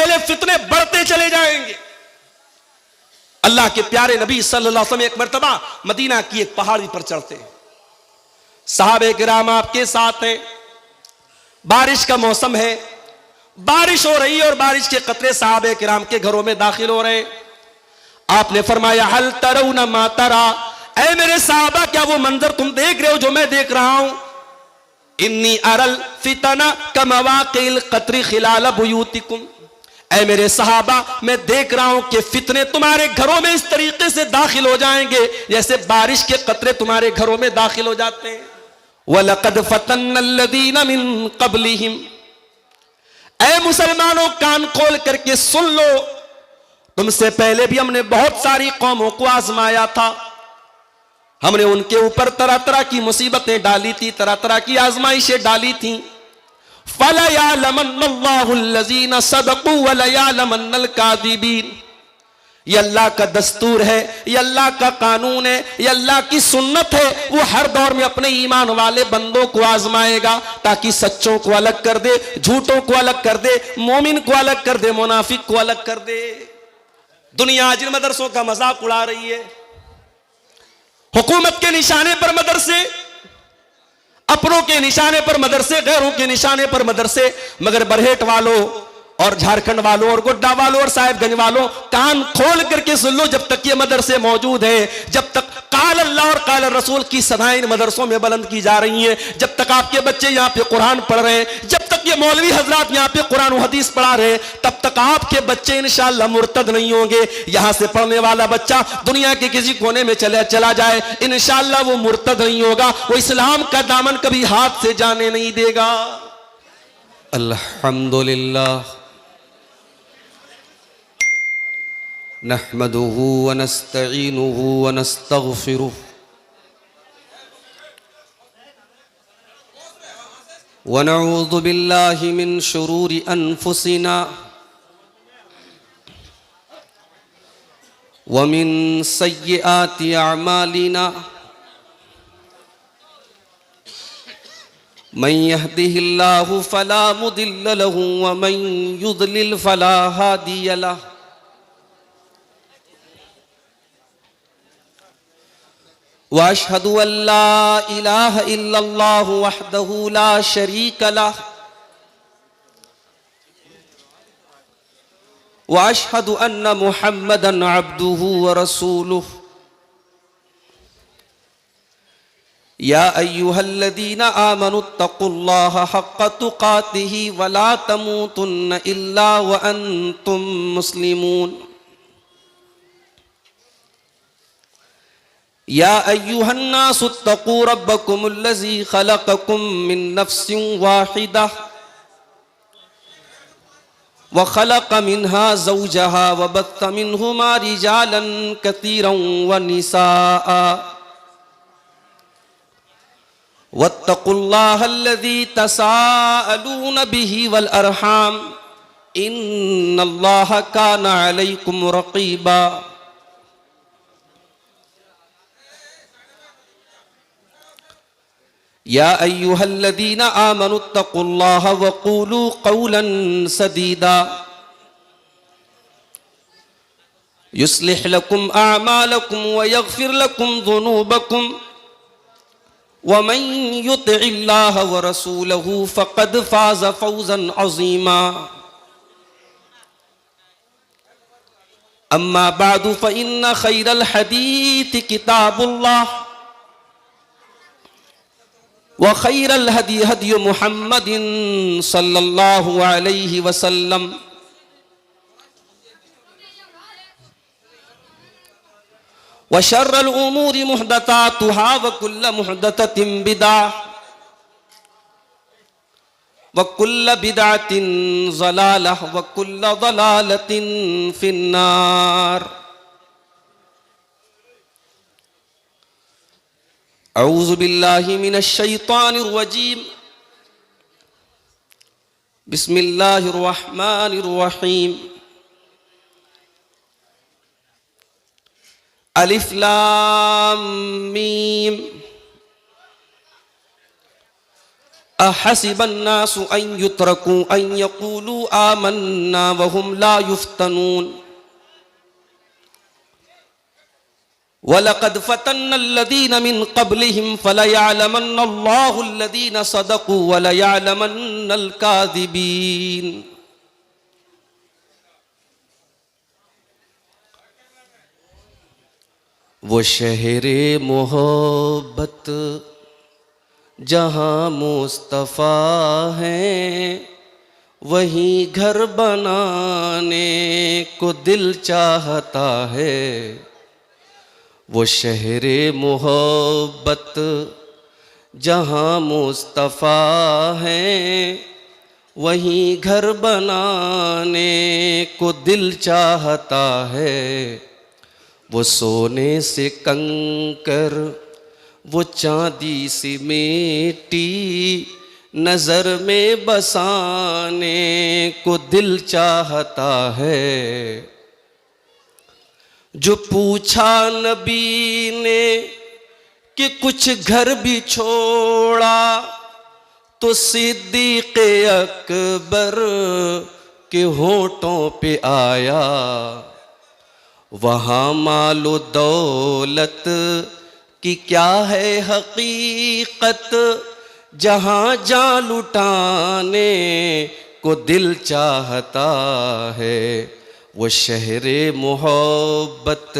पहले फितने बढ़ते चले जाएंगे। अल्लाह के प्यारे नबी सल्लल्लाहु अलैहि वसल्लम एक मर्तबा मदीना की एक पहाड़ी पर चढ़ते हैं। सहाबे किराम आपके साथ हैं, बारिश का मौसम है, बारिश हो रही है और बारिश के कतरे सहाबे किराम के घरों में दाखिल हो रहे हैं। आपने फरमाया हल तरौना मा तरा, ऐ मेरे सहाबा क्या वो मंजर तुम देख रहे हो जो मैं देख रहा हूं? इन्नी अरल फितना कमवाकिल कतरी खिलाल बुयूतिकुम, ऐ मेरे सहाबा मैं देख रहा हूं कि फितने तुम्हारे घरों में इस तरीके से दाखिल हो जाएंगे जैसे बारिश के कतरे तुम्हारे घरों में दाखिल हो जाते हैं। वलक़द फ़तन्नल्लज़ीना मिन क़ब्लिहिम, ऐ मुसलमानों कान खोल करके सुन लो, तुमसे पहले भी हमने बहुत सारी कौमों को आजमाया था, हमने उनके ऊपर तरह तरह की मुसीबतें डाली थी, तरह तरह की आजमाइशें डाली थी। फलयअलमन्नल्लाहुल्लज़ीना सदक़ू वलयअलमन्नल काज़िबीन, ये अल्लाह का दस्तूर है, ये अल्लाह का कानून है, ये अल्लाह की सुन्नत है। वो हर दौर में अपने ईमान वाले बंदों को आजमाएगा ताकि सच्चों को अलग कर दे, झूठों को अलग कर दे, मोमिन को अलग कर दे, मुनाफिक को अलग कर दे। दुनिया जिन मदरसों का मजाक उड़ा रही है, हुकूमत के निशाने पर मदरसे, अपनों के निशाने पर मदरसे, गैरों के निशाने पर मदरसे, मगर बरहेट वालों और झारखंड वालों और गोड्डा वालों और साहिबगंज वालों कान खोल करके सुन लो, जब तक ये मदरसे मौजूद है, जब तक काल अल्लाह और काल रसूल की सदाएं इन मदरसों में बुलंद की जा रही हैं, जब तक आपके बच्चे यहाँ पे कुरान पढ़ रहे हैं, जब तक ये मौलवी हजरात यहाँ पे कुरान और हदीस पढ़ा रहे हैं, तब तक आपके बच्चे इंशाअल्लाह मुर्तद नहीं होंगे। यहाँ से पढ़ने वाला बच्चा दुनिया के किसी कोने में चला जाए, इंशाअल्लाह वो मुर्तद नहीं होगा, वो इस्लाम का दामन कभी हाथ से जाने नहीं देगा। अल्हम्दुलिल्लाह नहमदुहु व नस्तईनुहु व नस्तगफिरुह व नऊज़ु बिल्लाहि मिन शुरूरि अनफुसिना व मिन सय्यिआति अअमालिना, मन यहदिहिल्लाहु फला मुदिल्ल लहु व मन युद्लिल फला हादिय लहु। वअशहदु अल्ला इलाहा इल्लल्लाहु वहदहु ला शरीक लह वअशहदु अन्न मुहम्मदन अब्दुहु व रसूलुहु। या अय्युहल्लज़ीना आमनुत्तक़ुल्लाहा हक़्क़ तुक़ातिही व ला तमूतुन्न इल्ला व अंतुम मुस्लिमून। या अय्युहन्नासुत्तक़ू रब्बकुमुल्लज़ी ख़लक़कुम मिन नफ़्सिन वाहिदह व ख़लक़ मिन्हा ज़ौजहा व बत्थ मिन्हुमा रिजालन कसीरन व निसाअ वत्तक़ुल्लाहल्लज़ी तसाअलून बिही वल अरहाम इन्नल्लाहा काना अलैकुम रक़ीबा। या अय्युहल्लज़ीना आमनुत्तक़ुल्लाहा वक़ूलू क़ौलन सदीदा युस्लिह लकुम अअमालकुम व यग़फ़िर लकुम ज़ुनूबकुम व मन युतिइल्लाह व रसूलहु फ़क़द फ़ाज़ फ़ौज़न अज़ीमा। अम्मा बअदु फ़इन्न ख़ैरल हदीस किताबुल्लाह व खैरल हदी हदी मुहम्मदिन सल्लल्लाहु अलैहि वसल्लम व शर्रल उमूरि मुहदसातुहा व कुल्ल मुहदसतिन बिदअह व कुल्ल बिदअतिन ज़लालह व कुल्ल ज़लालतिन फिन्नार। अऊज़ु बिल्लाहि मिनश शैतानिर रजीम। बिस्मिल्लाहिर रहमानिर रहीम। अलिफ लाम मीम। अहसिबन्नासु अन युत्रकू अन यक़ूलू आमन्ना वहुम ला युफ्तनून वलक़द फ़तन्नल्लज़ीन मिन क़ब्लिहिम फ़लयअलमन्नल्लाहुल्लज़ीन सदक़ू वलयअलमन्नल काज़िबीन। वो शहरे मोहब्बत जहाँ मुस्तफ़ा हैं, वहीं घर बनाने को दिल चाहता है। वो शहरे मोहब्बत जहाँ मुस्तफ़ा हैं, वहीं घर बनाने को दिल चाहता है। वो सोने से कंकर, वो चांदी सी मिट्टी नज़र में बसाने को दिल चाहता है। जो पूछा नबी ने कि कुछ घर भी छोड़ा, तो सिद्दीक़ अकबर के होठों पे आया, वहाँ मालो दौलत कि क्या है हकीकत, जहाँ जान लुटाने को दिल चाहता है। वो शहरे मोहब्बत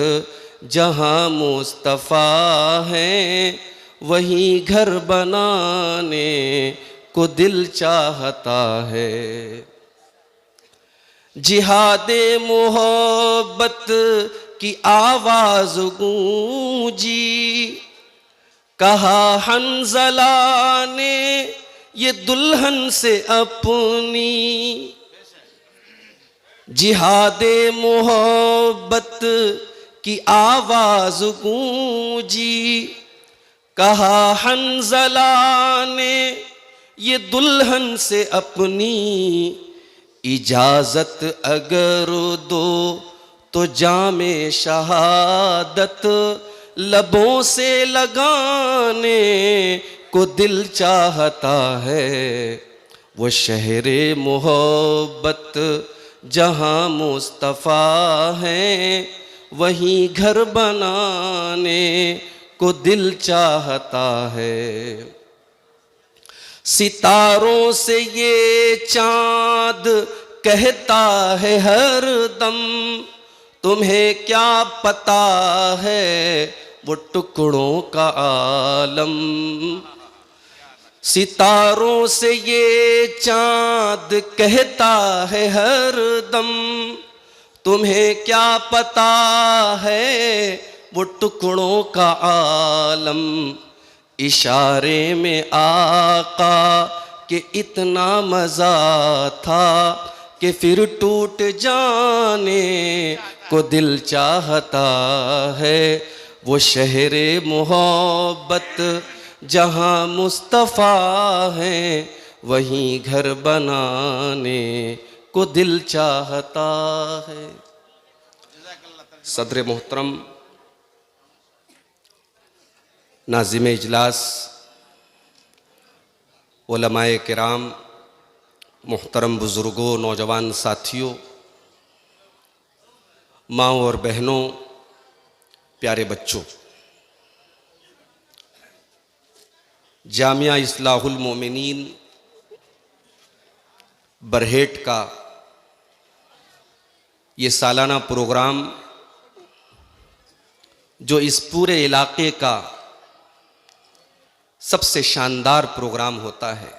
जहाँ मुस्तफ़ा हैं, वहीं घर बनाने को दिल चाहता है। जिहादे मोहब्बत की आवाज गूंजी, कहा हंज़ला ने ये दुल्हन से अपनी। जिहादे मोहब्बत की आवाज गूंजी, कहा हंज़ला ने ये दुल्हन से अपनी। इजाज़त अगर दो तो जामे शहादत लबों से लगाने को दिल चाहता है। वो शहरे मोहब्बत जहाँ मुस्तफ़ा हैं, वहीं घर बनाने को दिल चाहता है। सितारों से ये चाँद कहता है हर दम, तुम्हें क्या पता है वो टुकड़ों का आलम। सितारों से ये चाँद कहता है हर दम, तुम्हें क्या पता है वो टुकड़ों का आलम। इशारे में आका के इतना मज़ा था कि फिर टूट जाने को दिल चाहता है। वो शहरे मोहब्बत जहाँ मुस्तफ़ा हैं, वहीं घर बनाने को दिल चाहता है। सदर मोहतरम, नाज़िम इजलास, उलमाए किराम, मुहतरम बुज़ुर्गों, नौजवान साथियों, माँओं और बहनों, प्यारे बच्चों, जामिया इस्लाहुल मोमिनीन बरहेट का ये सालाना प्रोग्राम, जो इस पूरे इलाके का सबसे शानदार प्रोग्राम होता है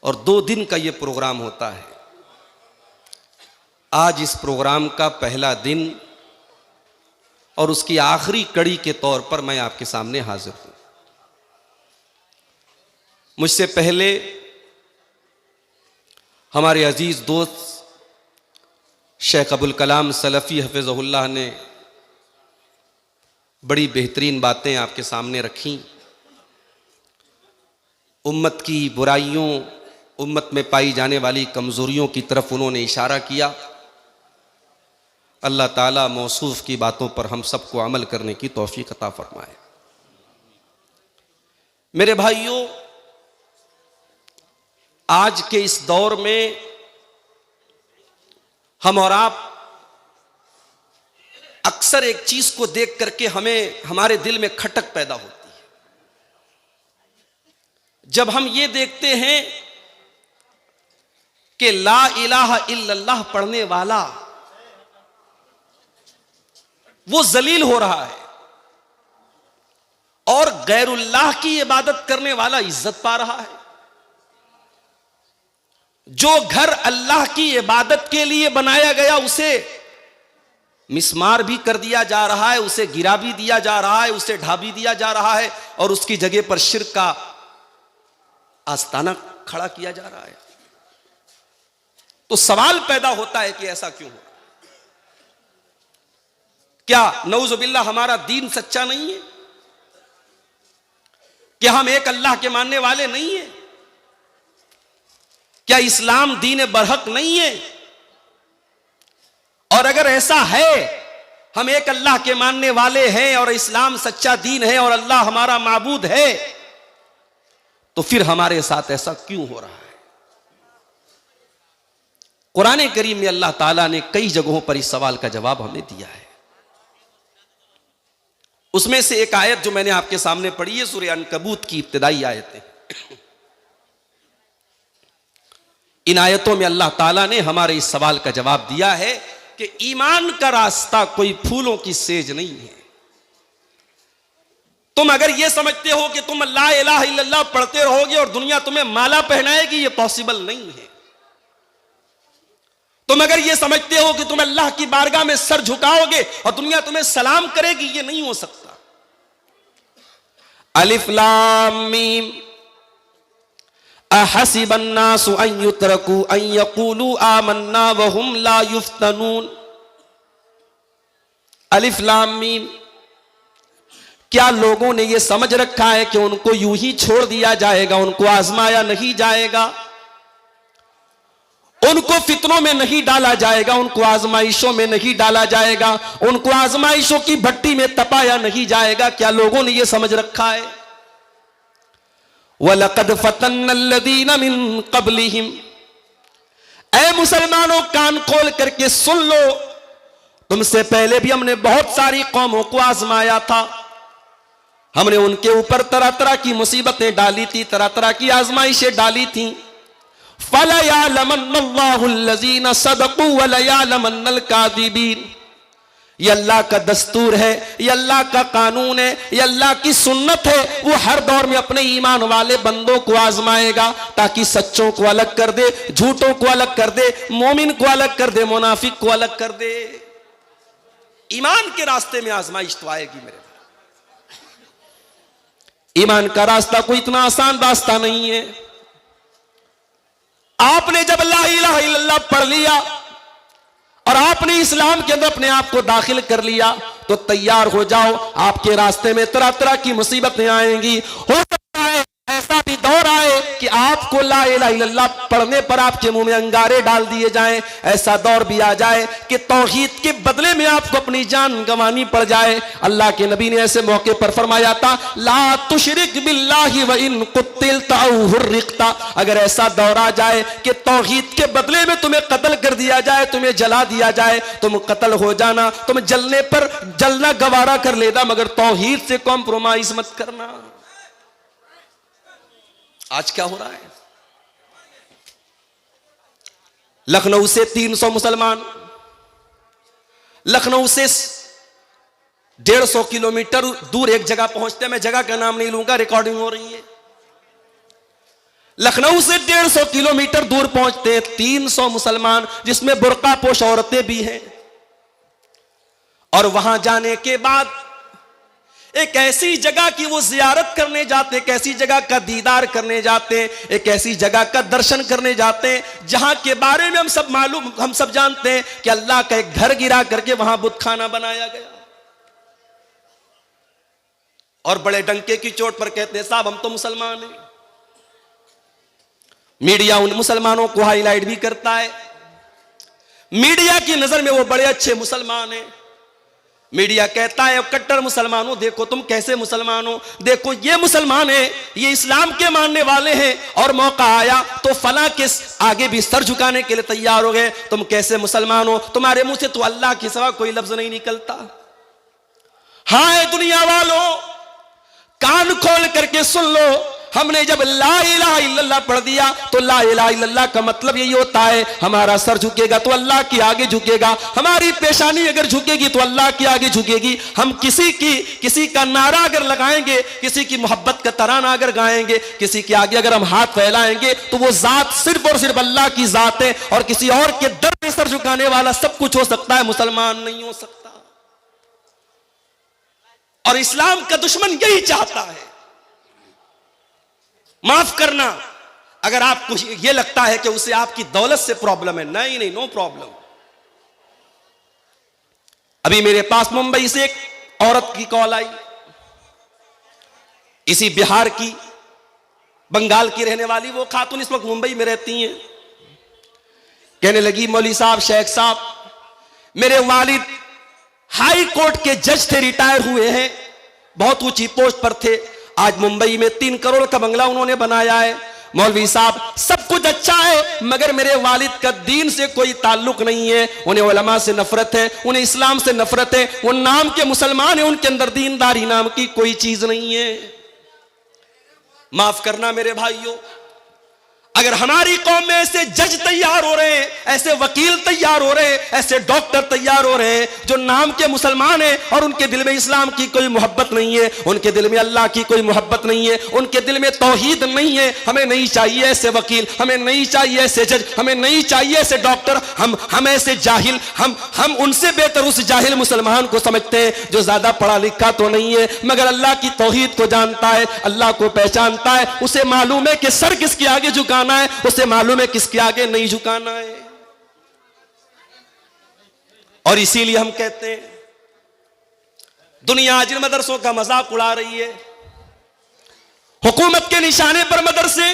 और 2 दिन का ये प्रोग्राम होता है। आज इस प्रोग्राम का पहला दिन और उसकी आखिरी कड़ी के तौर पर मैं आपके सामने हाजिर हूं। मुझसे पहले हमारे अजीज दोस्त शेख अबुल कलाम सलफ़ी हफ़िज़हुल्लाह ने बड़ी बेहतरीन बातें आपके सामने रखी। उम्मत की बुराइयों, उम्मत में पाई जाने वाली कमज़ोरियों की तरफ उन्होंने इशारा किया। अल्लाह ताला मौसूफ़ की बातों पर हम सबको अमल करने की तौफ़ीक़ अता फ़रमाए। मेरे भाइयों, आज के इस दौर में हम और आप अक्सर एक चीज को देख करके हमें हमारे दिल में खटक पैदा होती है। जब हम ये देखते हैं कि ला इलाहा इल्लल्लाह पढ़ने वाला वो जलील हो रहा है और गैरुल्लाह की इबादत करने वाला इज्जत पा रहा है। जो घर अल्लाह की इबादत के लिए बनाया गया उसे मिस्मार भी कर दिया जा रहा है, उसे गिरा भी दिया जा रहा है, उसे ढा भी दिया जा रहा है और उसकी जगह पर शिर्क का आस्ताना खड़ा किया जा रहा है। तो सवाल पैदा होता है कि ऐसा क्यों हो? क्या नऊजुबिल्लाह हमारा दीन सच्चा नहीं है? क्या हम एक अल्लाह के मानने वाले नहीं है? क्या इस्लाम दीन बरहक नहीं है? और अगर ऐसा है, हम एक अल्लाह के मानने वाले हैं और इस्लाम सच्चा दीन है और अल्लाह हमारा माबूद है, तो फिर हमारे साथ ऐसा क्यों हो रहा है? कुरान करीम में अल्लाह ताला ने कई जगहों पर इस सवाल का जवाब हमें दिया है। उसमें से एक आयत जो मैंने आपके सामने पढ़ी है सूरह अनकबूत की इब्तिदाई आयतें। इन आयतों में अल्लाह ताला ने हमारे इस सवाल का जवाब दिया है कि ईमान का रास्ता कोई फूलों की सेज नहीं है। तुम अगर यह समझते हो कि तुम ला इलाहा इल्लल्लाह पढ़ते रहोगे और दुनिया तुम्हें माला पहनाएगी, यह पॉसिबल नहीं है। तुम अगर यह समझते हो कि तुम अल्लाह की बारगाह में सर झुकाओगे और दुनिया तुम्हें सलाम करेगी, यह नहीं हो सकता। अलिफ लाम मीम अहसिबन नासु अन युत्रकू अन यकूलू आमन्ना वहुम ला युफ्तनून। अलिफ लाम मीम, क्या लोगों ने यह समझ रखा है कि उनको यूं ही छोड़ दिया जाएगा, उनको आजमाया नहीं जाएगा, उनको फितनों में नहीं डाला जाएगा, उनको आजमाइशों में नहीं डाला जाएगा, उनको आजमाइशों की भट्टी में तपाया नहीं जाएगा? क्या लोगों ने यह समझ रखा है? वलक़द फ़तन्नल्लज़ीना मिन क़ब्लिहिम, ऐ मुसलमानों कान खोल करके सुन लो, तुमसे पहले भी हमने बहुत सारी कौमों को आजमाया था। हमने उनके ऊपर तरह तरह की मुसीबतें डाली थी, तरह तरह की आजमाइशें डाली थी। फलयअलमन्नल्लाहुल्लज़ीना सदक़ू वलयअलमन्नल काज़िबीन। ये अल्लाह का दस्तूर है, ये अल्लाह का कानून है, ये अल्लाह की सुन्नत है। वो हर दौर में अपने ईमान वाले बंदों को आजमाएगा ताकि सच्चों को अलग कर दे, झूठों को अलग कर दे, मोमिन को अलग कर दे, मुनाफिक को अलग कर दे। ईमान के रास्ते में आजमाइश तो आएगी मेरे भाई। ईमान का रास्ता कोई इतना आसान रास्ता नहीं है। आपने जब ला इलाहा इल्लल्लाह पढ़ लिया और आपने इस्लाम के अंदर अपने आप को दाखिल कर लिया तो तैयार हो जाओ, आपके रास्ते में तरह तरह की मुसीबतें आएंगी। हो सकता है ऐसा भी दौर आए कि आपको ला इलाहा इल्लल्लाह पढ़ने पर आपके मुंह में अंगारे डाल दिए जाएं। ऐसा दौर भी आ जाए कि तौहीद के बदले में आपको अपनी जान गंवानी पड़ जाए। अल्लाह के नबी ने ऐसे मौके पर फरमाया था, ला तुशरिक बिल्लाहि व इन कुतिलता औ हुर्रिकता। अगर ऐसा दौर आ जाए कि तौहीद के बदले में तुम्हें कत्ल कर दिया जाए, तुम्हें जला दिया जाए, तुम कत्ल हो जाना, तुम जलने पर जलना गवारा कर लेना, मगर तौहीद से कॉम्प्रोमाइज मत करना। आज क्या हो रहा है? लखनऊ से 300 मुसलमान, लखनऊ से 150 किलोमीटर दूर एक जगह पहुंचते हैं। मैं जगह का नाम नहीं लूंगा, रिकॉर्डिंग हो रही है। लखनऊ से 150 किलोमीटर दूर पहुंचते हैं 300 मुसलमान, जिसमें बुर्का पोश औरतें भी हैं। और वहां जाने के बाद एक ऐसी जगह की वो जियारत करने जाते हैं, एक ऐसी जगह का दीदार करने जाते हैं, एक ऐसी जगह का दर्शन करने जाते हैं जहां के बारे में हम सब जानते हैं कि अल्लाह का एक घर गिरा करके वहां बुतखाना बनाया गया। और बड़े डंके की चोट पर कहते हैं, साहब हम तो मुसलमान हैं। मीडिया उन मुसलमानों को हाईलाइट भी करता है, मीडिया की नजर में वो बड़े अच्छे मुसलमान हैं। मीडिया कहता है कट्टर मुसलमानों देखो तुम कैसे मुसलमान हो, देखो ये मुसलमान है, ये इस्लाम के मानने वाले हैं, और मौका आया तो फला के आगे भी सर झुकाने के लिए तैयार हो गए। तुम कैसे मुसलमान हो, तुम्हारे मुंह से तो अल्लाह के सिवा कोई लफ्ज नहीं निकलता। हाय दुनिया वालों, कान खोल करके सुन लो, हमने जब ला इलाहा इल्लल्लाह पढ़ दिया तो ला इलाहा इल्लल्लाह का मतलब यही होता है हमारा सर झुकेगा तो अल्लाह के आगे झुकेगा, हमारी पेशानी अगर झुकेगी तो अल्लाह के आगे झुकेगी। हम किसी का नारा अगर लगाएंगे, किसी की मोहब्बत का तराना अगर गाएंगे, किसी के आगे अगर हम हाथ फैलाएंगे तो वो जात सिर्फ और सिर्फ अल्लाह की जात है, और किसी और के दर में सर झुकाने वाला सब कुछ हो सकता है, मुसलमान नहीं हो सकता। और इस्लाम का दुश्मन यही चाहता है। माफ करना, अगर आपको यह लगता है कि उसे आपकी दौलत से प्रॉब्लम है, नहीं नहीं, नो प्रॉब्लम। अभी मेरे पास मुंबई से एक औरत की कॉल आई, इसी बिहार की, बंगाल की रहने वाली वो खातून इस वक्त मुंबई में रहती हैं। कहने लगी मौलवी साहब, शेख साहब, मेरे वालिद हाई कोर्ट के जज थे, रिटायर हुए हैं, बहुत ऊंची पोस्ट पर थे, आज मुंबई में 3 करोड़ का बंगला उन्होंने बनाया है। मौलवी साहब सब कुछ अच्छा है, मगर मेरे वालिद का दीन से कोई ताल्लुक नहीं है, उन्हें उलमा से नफरत है, उन्हें इस्लाम से नफरत है, वो नाम के मुसलमान है, उनके अंदर दीनदारी नाम की कोई चीज नहीं है। माफ करना मेरे भाइयों, अगर हमारी कौम में ऐसे जज तैयार हो रहे हैं, ऐसे वकील तैयार हो रहे हैं, ऐसे डॉक्टर तैयार हो रहे हैं जो नाम के मुसलमान हैं और उनके दिल में इस्लाम की कोई मोहब्बत नहीं है, उनके दिल में अल्लाह की कोई मोहब्बत नहीं है, उनके दिल में तौहीद नहीं है, हमें नहीं चाहिए ऐसे वकील, हमें नहीं चाहिए ऐसे जज, हमें नहीं चाहिए ऐसे डॉक्टर, हम ऐसे जाहिल, हम उनसे बेहतर उस जाहिल मुसलमान को समझते हैं जो ज्यादा पढ़ा लिखा तो नहीं है मगर अल्लाह की तौहीद को जानता है, अल्लाह को पहचानता है, उसे मालूम है कि सर किसके आगे झुकाना है, उसे मालूम है किसके आगे नहीं झुकाना है। और इसीलिए हम कहते हैं दुनिया जिन मदरसों का मजाक उड़ा रही है, हुकूमत के निशाने पर मदरसे,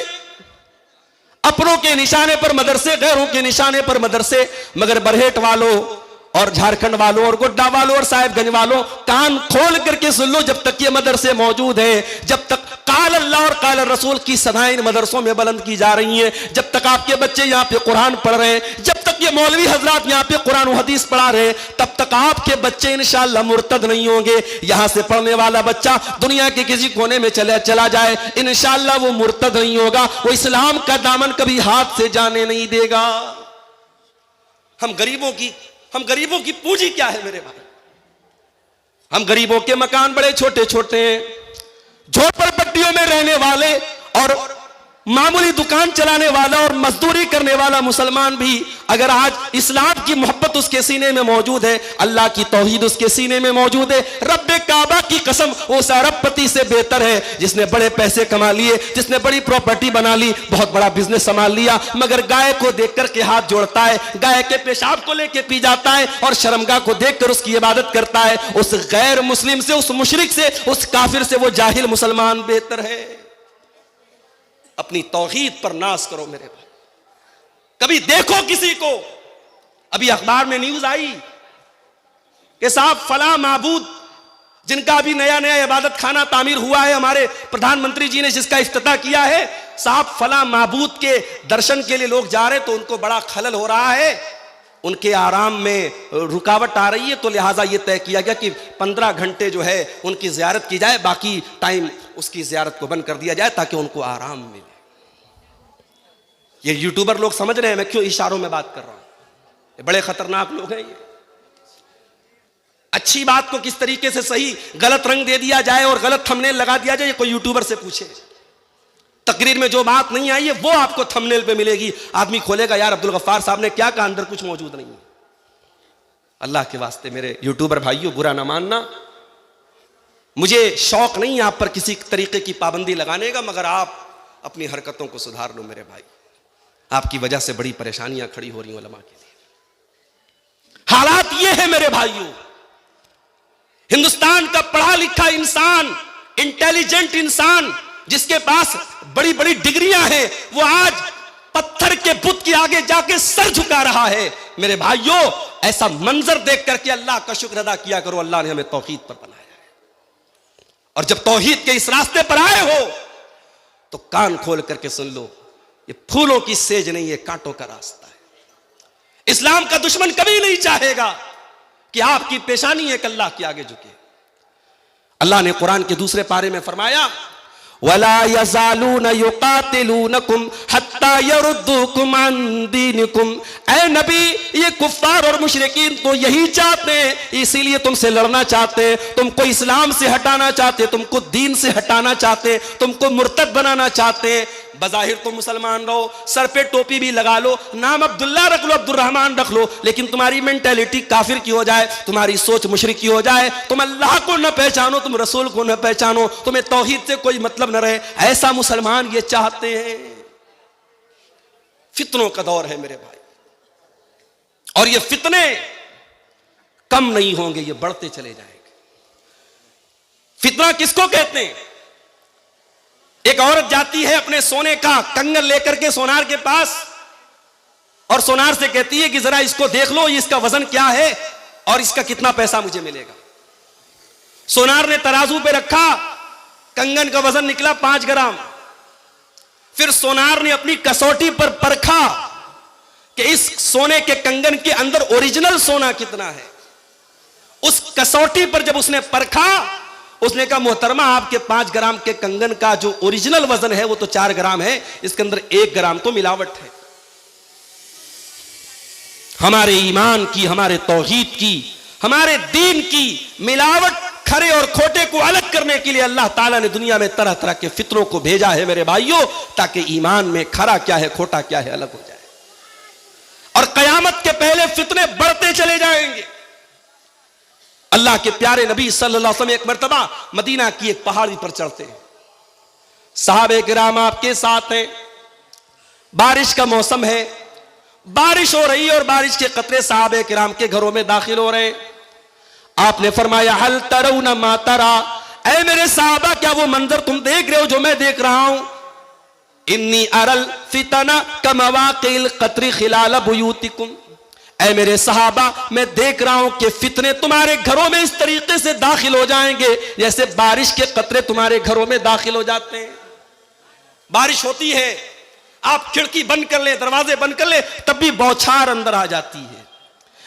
अपनों के निशाने पर मदरसे, गैरों के निशाने पर मदरसे, मगर बरहेट वालों और झारखंड वालों और गोड्डा वालों और साहिबगंज वालों, कान खोल करके सुन लो, जब तक ये मदरसे मौजूद हैं, जब तक काल अल्लाह और काल रसूल की सदाएं इन मदरसों में बुलंद की जा रही हैं, जब तक आपके बच्चे यहाँ पे कुरान पढ़ रहे हैं, जब तक ये मौलवी हजरात यहाँ पे कुरान और हदीस पढ़ा रहे हैं, तब तक आपके बच्चे इंशाअल्लाह मुर्तद नहीं होंगे। यहाँ से पढ़ने वाला बच्चा दुनिया के किसी कोने में चला जाए, इंशाअल्लाह वो मुर्तद नहीं होगा, वो इस्लाम का दामन कभी हाथ से जाने नहीं देगा। हम गरीबों की पूंजी क्या है मेरे भाई? हम गरीबों के मकान बड़े छोटे छोटे हैं, झोपड़पट्टियों में रहने वाले और मामूली दुकान चलाने वाला और मजदूरी करने वाला मुसलमान भी अगर आज इस्लाम की मोहब्बत उसके सीने में मौजूद है, अल्लाह की तौहीद उसके सीने में मौजूद है, रब्बे काबा की कसम वो उस अरबपति से बेहतर है जिसने बड़े पैसे कमा लिए, जिसने बड़ी प्रॉपर्टी बना ली, बहुत बड़ा बिजनेस संभाल लिया, मगर गाय को देख करके हाथ जोड़ता है, गाय के पेशाब को लेकर पी जाता है और शर्मगाह को देखकर उसकी इबादत करता है। उस गैर मुस्लिम से, उस मुशरिक से, उस काफिर से वो जाहिल मुसलमान बेहतर है। अपनी तौहीद पर नाज करो मेरे भाई। कभी देखो किसी को, अभी अखबार में न्यूज आई कि साहब फला माबूद जिनका अभी नया नया इबादत खाना तामीर हुआ है, हमारे प्रधानमंत्री जी ने जिसका इफ्तिताह किया है, साहब फला माबूद के दर्शन के लिए लोग जा रहे तो उनको बड़ा खलल हो रहा है, उनके आराम में रुकावट आ रही है, तो लिहाजा ये तय किया गया कि 15 घंटे जो है उनकी जियारत की जाए, बाकी टाइम उसकी जियारत को बंद कर दिया जाए ताकि उनको आराम मिले। ये यूट्यूबर लोग समझ रहे हैं मैं क्यों इशारों में बात कर रहा हूं, ये बड़े खतरनाक लोग हैं। ये अच्छी बात को किस तरीके से सही गलत रंग दे दिया जाए और गलत थंबनेल लगा दिया जाए, कोई यूट्यूबर से पूछे। तकरीर में जो बात नहीं आई है वो आपको थंबनेल पे मिलेगी, आदमी खोलेगा यार अब्दुल गफ्फार साहब ने क्या कहा, अंदर कुछ मौजूद नहीं है। अल्लाह के वास्ते मेरे यूट्यूबर भाइयों, बुरा ना मानना, मुझे शौक नहीं आप पर किसी तरीके की पाबंदी लगाने का, मगर आप अपनी हरकतों को सुधार लो मेरे भाई। आपकी वजह से बड़ी परेशानियां खड़ी हो रही हैं उलमा के लिए। हालात ये है मेरे भाइयों, हिंदुस्तान का पढ़ा लिखा इंसान, इंटेलिजेंट इंसान जिसके पास बड़ी बड़ी डिग्रियां हैं, वो आज पत्थर के बुत के आगे आगे जाके सर झुका रहा है। मेरे भाइयों, ऐसा मंजर देख करके अल्लाह का शुक्र अदा किया करो, अल्लाह ने हमें तौहीद पर बनाया है। और जब तौहीद के इस रास्ते पर आए हो तो कान खोल करके सुन लो, ये फूलों की सेज नहीं, ये कांटों का रास्ता है। इस्लाम का दुश्मन कभी नहीं चाहेगा कि आपकी पेशानी एक अल्लाह के आगे झुके। अल्लाह ने कुरान के दूसरे पारे में फरमाया, वला यज़ालून युकातिलूनकुम हत्ता यरुद्दूकुम अन दीनिकुम। ऐ नबी, ये कुफ्फार और मुशरिकीन तो यही चाहते हैं, इसीलिए तुमसे लड़ना चाहते हैं, तुमको इस्लाम से हटाना चाहते, तुमको दीन से हटाना चाहते, तुमको मुर्तद बनाना चाहते हैं। बज़ाहिर तुम मुसलमान रहो, सर पे टोपी भी लगा लो, नाम अब्दुल्ला रख लो, अब्दुर्रहमान रख लो, लेकिन तुम्हारी मेंटेलिटी काफिर की हो जाए, तुम्हारी सोच मुशरिक की हो जाए, तुम अल्लाह को न पहचानो, तुम रसूल को न पहचानो, तुम्हें तौहीद से कोई मतलब न रहे, ऐसा मुसलमान ये चाहते हैं। फितनों का दौर है मेरे भाई, और ये फितने कम नहीं होंगे, ये बढ़ते चले जाएंगे। फितना किसको कहते हैं? एक औरत जाती है अपने सोने का कंगन लेकर के सोनार के पास, और सोनार से कहती है कि जरा इसको देख लो, इसका वजन क्या है और इसका कितना पैसा मुझे मिलेगा। सोनार ने तराजू पे रखा, कंगन का वजन निकला 5 ग्राम। फिर सोनार ने अपनी कसौटी पर परखा कि इस सोने के कंगन के अंदर ओरिजिनल सोना कितना है। उस कसौटी पर जब उसने परखा, उसने कहा, मोहतरमा, आपके 5 ग्राम के कंगन का जो ओरिजिनल वजन है वो तो 4 ग्राम है, इसके अंदर 1 ग्राम तो मिलावट है। हमारे ईमान की, हमारे तौहीद की, हमारे दीन की मिलावट, खरे और खोटे को अलग करने के लिए अल्लाह ताला ने दुनिया में तरह तरह के फितरों को भेजा है मेरे भाइयों, ताकि ईमान में खरा क्या है खोटा क्या है अलग हो जाए। और कयामत के पहले फितने बढ़ते चले जाएंगे। अल्लाह के प्यारे नबी सल्लल्लाहु अलैहि वसल्लम एक मर्तबा मदीना की एक पहाड़ी पर चढ़ते हैं, सहाबे किराम आपके साथ हैं, बारिश का मौसम है, बारिश हो रही है और बारिश के कतरे सहाबे किराम के घरों में दाखिल हो रहे हैं। आपने फरमाया, हल तरौना मा तरा, ऐ मेरे सहाबा, क्या वो मंजर तुम देख रहे हो जो मैं देख रहा हूं? इन्नी अरल फितना कमवाकिल कतरी खिलाल बुयूतिकुम, ऐ मेरे सहाबा, मैं देख रहा हूं कि फितने तुम्हारे घरों में इस तरीके से दाखिल हो जाएंगे जैसे बारिश के कतरे तुम्हारे घरों में दाखिल हो जाते हैं। बारिश होती है, आप खिड़की बंद कर ले, दरवाजे बंद कर ले, तब भी बौछार अंदर आ जाती है।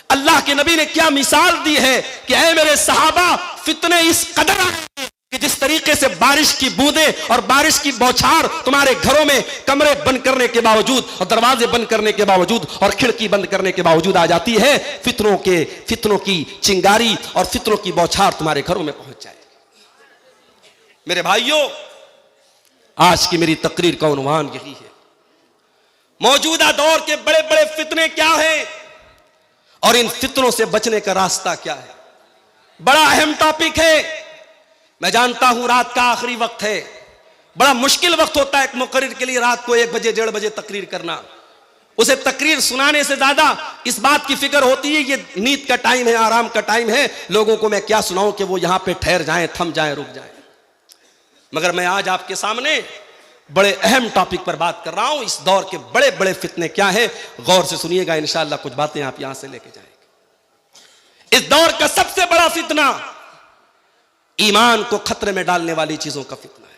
अल्लाह के नबी ने क्या मिसाल दी है कि ऐ मेरे सहाबा, फितने इस कदर आएंगे कि जिस तरीके से बारिश की बूंदें और बारिश की बौछार तुम्हारे घरों में कमरे बंद करने के बावजूद और दरवाजे बंद करने के बावजूद और खिड़की बंद करने के बावजूद आ जाती है, फितनों की चिंगारी और फितनों की बौछार तुम्हारे घरों में पहुंच जाए। मेरे भाइयों, आज की मेरी तकरीर का उन्वान यही है, मौजूदा दौर के बड़े बड़े फितने क्या हैं और इन फितनों से बचने का रास्ता क्या है। बड़ा अहम टॉपिक है। मैं जानता हूं रात का आखिरी वक्त है, बड़ा मुश्किल वक्त होता है एक मुकर्रिर के लिए रात को 1 बजे 1:30 बजे तकरीर करना। उसे तकरीर सुनाने से ज्यादा इस बात की फिक्र होती है ये नींद का टाइम है, आराम का टाइम है, लोगों को मैं क्या सुनाऊं कि वो यहां पे ठहर जाएं, थम जाएं, रुक जाएं। मगर मैं आज आपके सामने बड़े अहम टॉपिक पर बात कर रहा हूं। इस दौर के बड़े बड़े फितने क्या हैं, गौर से सुनिएगा, इंशाअल्लाह कुछ बातें आप यहां से लेके जाएंगे। इस दौर का सबसे बड़ा फितना ईमान को खतरे में डालने वाली चीजों का फितना है।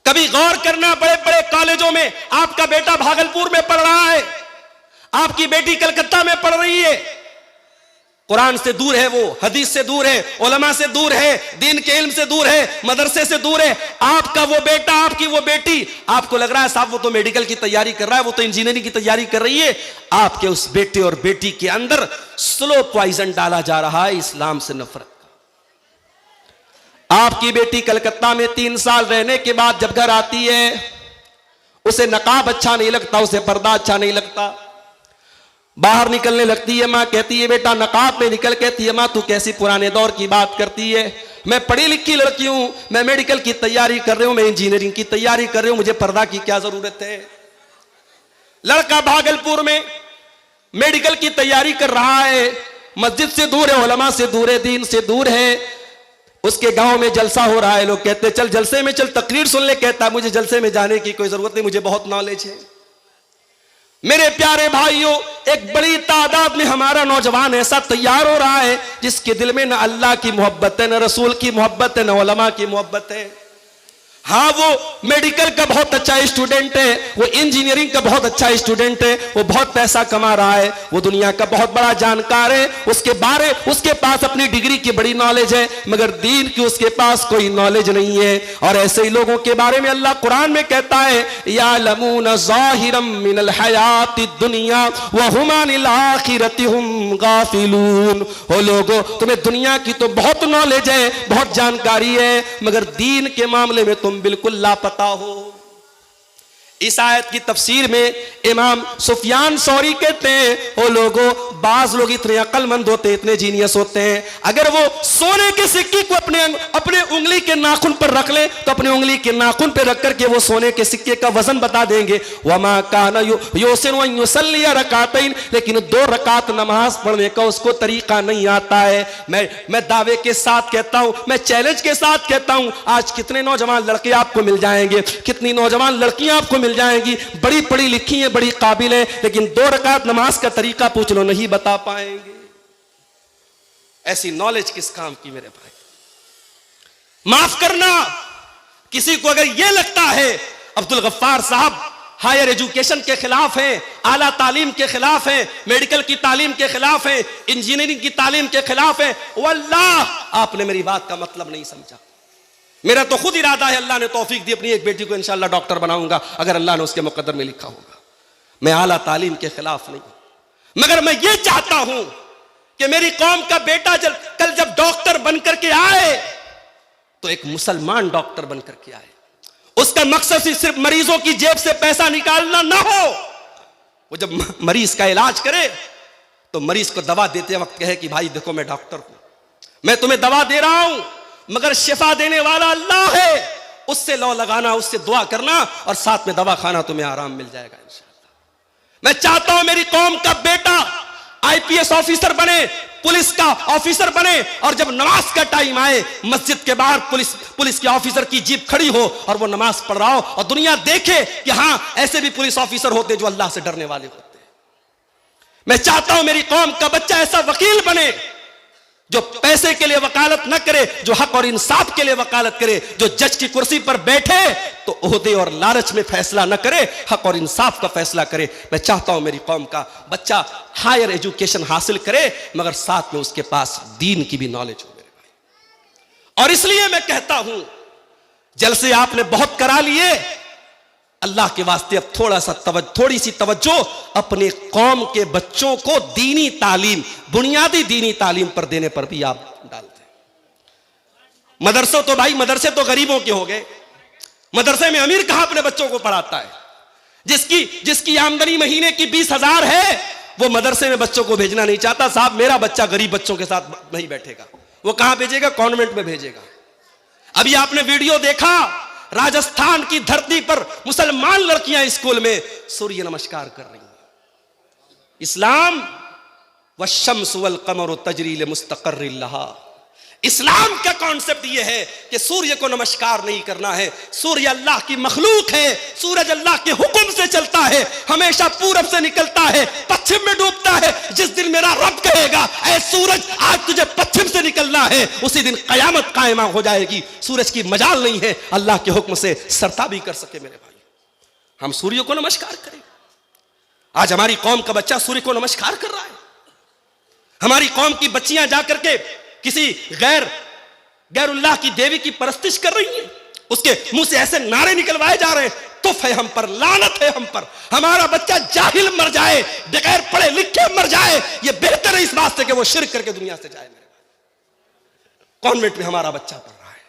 कभी गौर करना, बड़े बड़े कॉलेजों में आपका बेटा भागलपुर में पढ़ रहा है, आपकी बेटी कलकत्ता में पढ़ रही है, कुरान से दूर है, वो हदीस से दूर है, उलमा से दूर है, दीन के इल्म से दूर है, मदरसे से दूर है। आपका वो बेटा, आपकी वो बेटी, आपको लग रहा है साहब वो तो मेडिकल की तैयारी कर रहा है, वो तो इंजीनियरिंग की तैयारी कर रही है। आपके उस बेटे और बेटी के अंदर स्लो पॉइजन डाला जा रहा है इस्लाम से नफरत। आपकी बेटी कलकत्ता में 3 साल रहने के बाद जब घर आती है, उसे नकाब अच्छा नहीं लगता, उसे पर्दा अच्छा नहीं लगता, बाहर निकलने लगती है, माँ कहती है बेटा नकाब में निकल, कहती है माँ तू कैसी पुराने दौर की बात करती है, मैं पढ़ी लिखी लड़की हूं, मैं मेडिकल की तैयारी कर रही हूं, मैं इंजीनियरिंग की तैयारी कर रही हूं, मुझे पर्दा की क्या जरूरत है। लड़का भागलपुर में मेडिकल की तैयारी कर रहा है, मस्जिद से दूर है, उलमा से दूर है, दीन से दूर है, उसके गांव में जलसा हो रहा है, लोग कहते चल जलसे में चल तकरीर सुन ले, कहता मुझे जलसे में जाने की कोई जरूरत नहीं, मुझे बहुत नॉलेज है। मेरे प्यारे भाइयों, एक बड़ी तादाद में हमारा नौजवान ऐसा तैयार हो रहा है जिसके दिल में न अल्लाह की मोहब्बत है, न रसूल की मोहब्बत है, न उलमा की मोहब्बत है। हाँ, वो मेडिकल का बहुत अच्छा स्टूडेंट है, वो इंजीनियरिंग का बहुत अच्छा स्टूडेंट है, वो बहुत पैसा कमा रहा है, वो दुनिया का बहुत बड़ा जानकार है, उसके पास अपनी डिग्री की बड़ी नॉलेज है, मगर दीन की उसके पास कोई नॉलेज नहीं है। और ऐसे ही लोगों के बारे में अल्लाह कुरान में कहता है, यालमून ज़ाहिरम मिनल हयातिद दुनिया व हुम अनिल आखिरति हुम गाफिलून। ओ लोगों, तुम्हें दुनिया की तो बहुत नॉलेज है, बहुत जानकारी है, मगर दीन के मामले में तुम बिल्कुल लापता हो। इस आयत की तफसीर में इमाम सुफियान सौरी कहते हैं, ओ लोगों, बाज लोग इतने अक्लमंद होते हैं, इतने जीनियस होते हैं, अगर वो सोने के सिक्के को अपने उंगली के नाखून पर रख ले तो अपने उंगली के नाखून पर रख करके वो सोने के सिक्के का वजन बता देंगे। वमा काना युहसिनु अन युसल्ली रकातैन, लेकिन 2 रकात नमाज पढ़ने का उसको तरीका नहीं आता है। मैं दावे के साथ कहता हूं, मैं चैलेंज के साथ कहता हूं, आज कितने नौजवान लड़के आपको मिल जाएंगे, कितनी नौजवान लड़कियां आपको मिल जाएंगी, बड़ी पढ़ी लिखी है, बड़ी काबिल है, लेकिन 2 रकात नमाज का तरीका पूछ लो, नहीं बता पाएंगे। ऐसी नॉलेज किस काम की मेरे भाई? माफ करना, किसी को अगर यह लगता है अब्दुल गफ्फार साहब हायर एजुकेशन के खिलाफ हैं, आला तालीम के खिलाफ हैं, मेडिकल की तालीम के खिलाफ हैं, इंजीनियरिंग की तालीम के खिलाफ हैं, वल्लाह आपने मेरी बात का मतलब नहीं समझा। मेरा तो खुद इरादा है, अल्लाह ने तौफीक दी, अपनी एक बेटी को इंशाअल्लाह डॉक्टर बनाऊंगा, अगर अल्लाह ने उसके मुकद्दर में लिखा होगा। मैं आला तालीम के खिलाफ नहीं, मगर मैं ये चाहता हूं कि मेरी कौम का बेटा कल जब डॉक्टर बनकर के आए तो एक मुसलमान डॉक्टर बनकर के आए। उसका मकसद सिर्फ मरीजों की जेब से पैसा निकालना ना हो। वो जब मरीज का इलाज करे तो मरीज को दवा देते वक्त कहे कि भाई देखो, मैं डॉक्टर हूं, मैं तुम्हें दवा दे रहा हूं, मगर शिफा देने वाला अल्लाह है, उससे लौ लगाना, उससे दुआ करना, और साथ में दवा खाना, तुम्हें आराम मिल जाएगा इंशाअल्लाह। मैं चाहता हूं मेरी कौम का बेटा आईपीएस ऑफिसर बने, पुलिस का ऑफिसर बने, और जब नमाज का टाइम आए मस्जिद के बाहर पुलिस के ऑफिसर की जीप खड़ी हो और वो नमाज पढ़ रहा हो, और दुनिया देखे कि हां, ऐसे भी पुलिस ऑफिसर होते जो अल्लाह से डरने वाले होते। मैं चाहता हूं मेरी कौम का बच्चा ऐसा वकील बने जो पैसे के लिए वकालत न करे, जो हक और इंसाफ के लिए वकालत करे, जो जज की कुर्सी पर बैठे तो ओहदे और लालच में फैसला न करे, हक और इंसाफ का फैसला करे। मैं चाहता हूं मेरी कौम का बच्चा हायर एजुकेशन हासिल करे, मगर साथ में उसके पास दीन की भी नॉलेज हो मेरे भाई। और इसलिए मैं कहता हूं, जलसे आपने बहुत करा लिए, अल्लाह के वास्ते अब थोड़ी सी तवज्जो अपने कौम के बच्चों को दीनी तालीम, बुनियादी दीनी तालीम पर देने पर भी आप डालते हैं। मदरसों तो भाई, मदरसे तो गरीबों के हो गए, मदरसे में अमीर कहां अपने बच्चों को पढ़ाता है? जिसकी आमदनी महीने की 20,000 है, वो मदरसे में बच्चों को भेजना नहीं चाहता। साहब, मेरा बच्चा गरीब बच्चों के साथ नहीं बैठेगा, वो कहां भेजेगा? कॉन्वेंट में भेजेगा। अभी आपने वीडियो देखा, राजस्थान की धरती पर मुसलमान लड़कियां स्कूल में सूर्य नमस्कार कर रही हैं। इस्लाम वश्शम्सु वल क़मरु तजरी लिमुस्तक़र्रिन लहा, इस्लाम का कॉन्सेप्ट यह है कि सूर्य को नमस्कार नहीं करना है। सूर्य अल्लाह की मखलूक है, सूरज अल्लाह के हुक्म से चलता है, हमेशा पूरब से निकलता है, पश्चिम में डूबता है। जिस दिन मेरा रब कहेगा, ऐ सूरज आज तुझे पश्चिम से निकलना है, उसी दिन कयामत कायमा हो जाएगी। सूरज की मजाल नहीं है अल्लाह के हुक्म से सरता भी कर सके। मेरे भाई, हम सूर्य को नमस्कार करें। आज हमारी कौम का बच्चा सूर्य को नमस्कार कर रहा है। हमारी कौम की बच्चियां जाकर के किसी गैरुल्लाह की देवी की परस्तिश कर रही हैं, उसके मुंह से ऐसे नारे निकलवाए जा रहे हैं, तुफ है हम पर, लानत है हम पर। हमारा बच्चा जाहिल मर जाए, बगैर पढ़े लिखे मर जाए, यह बेहतर है इस बात से कि वो शिर्क करके दुनिया से जाए। कॉन्वेंट में हमारा बच्चा पढ़ रहा है।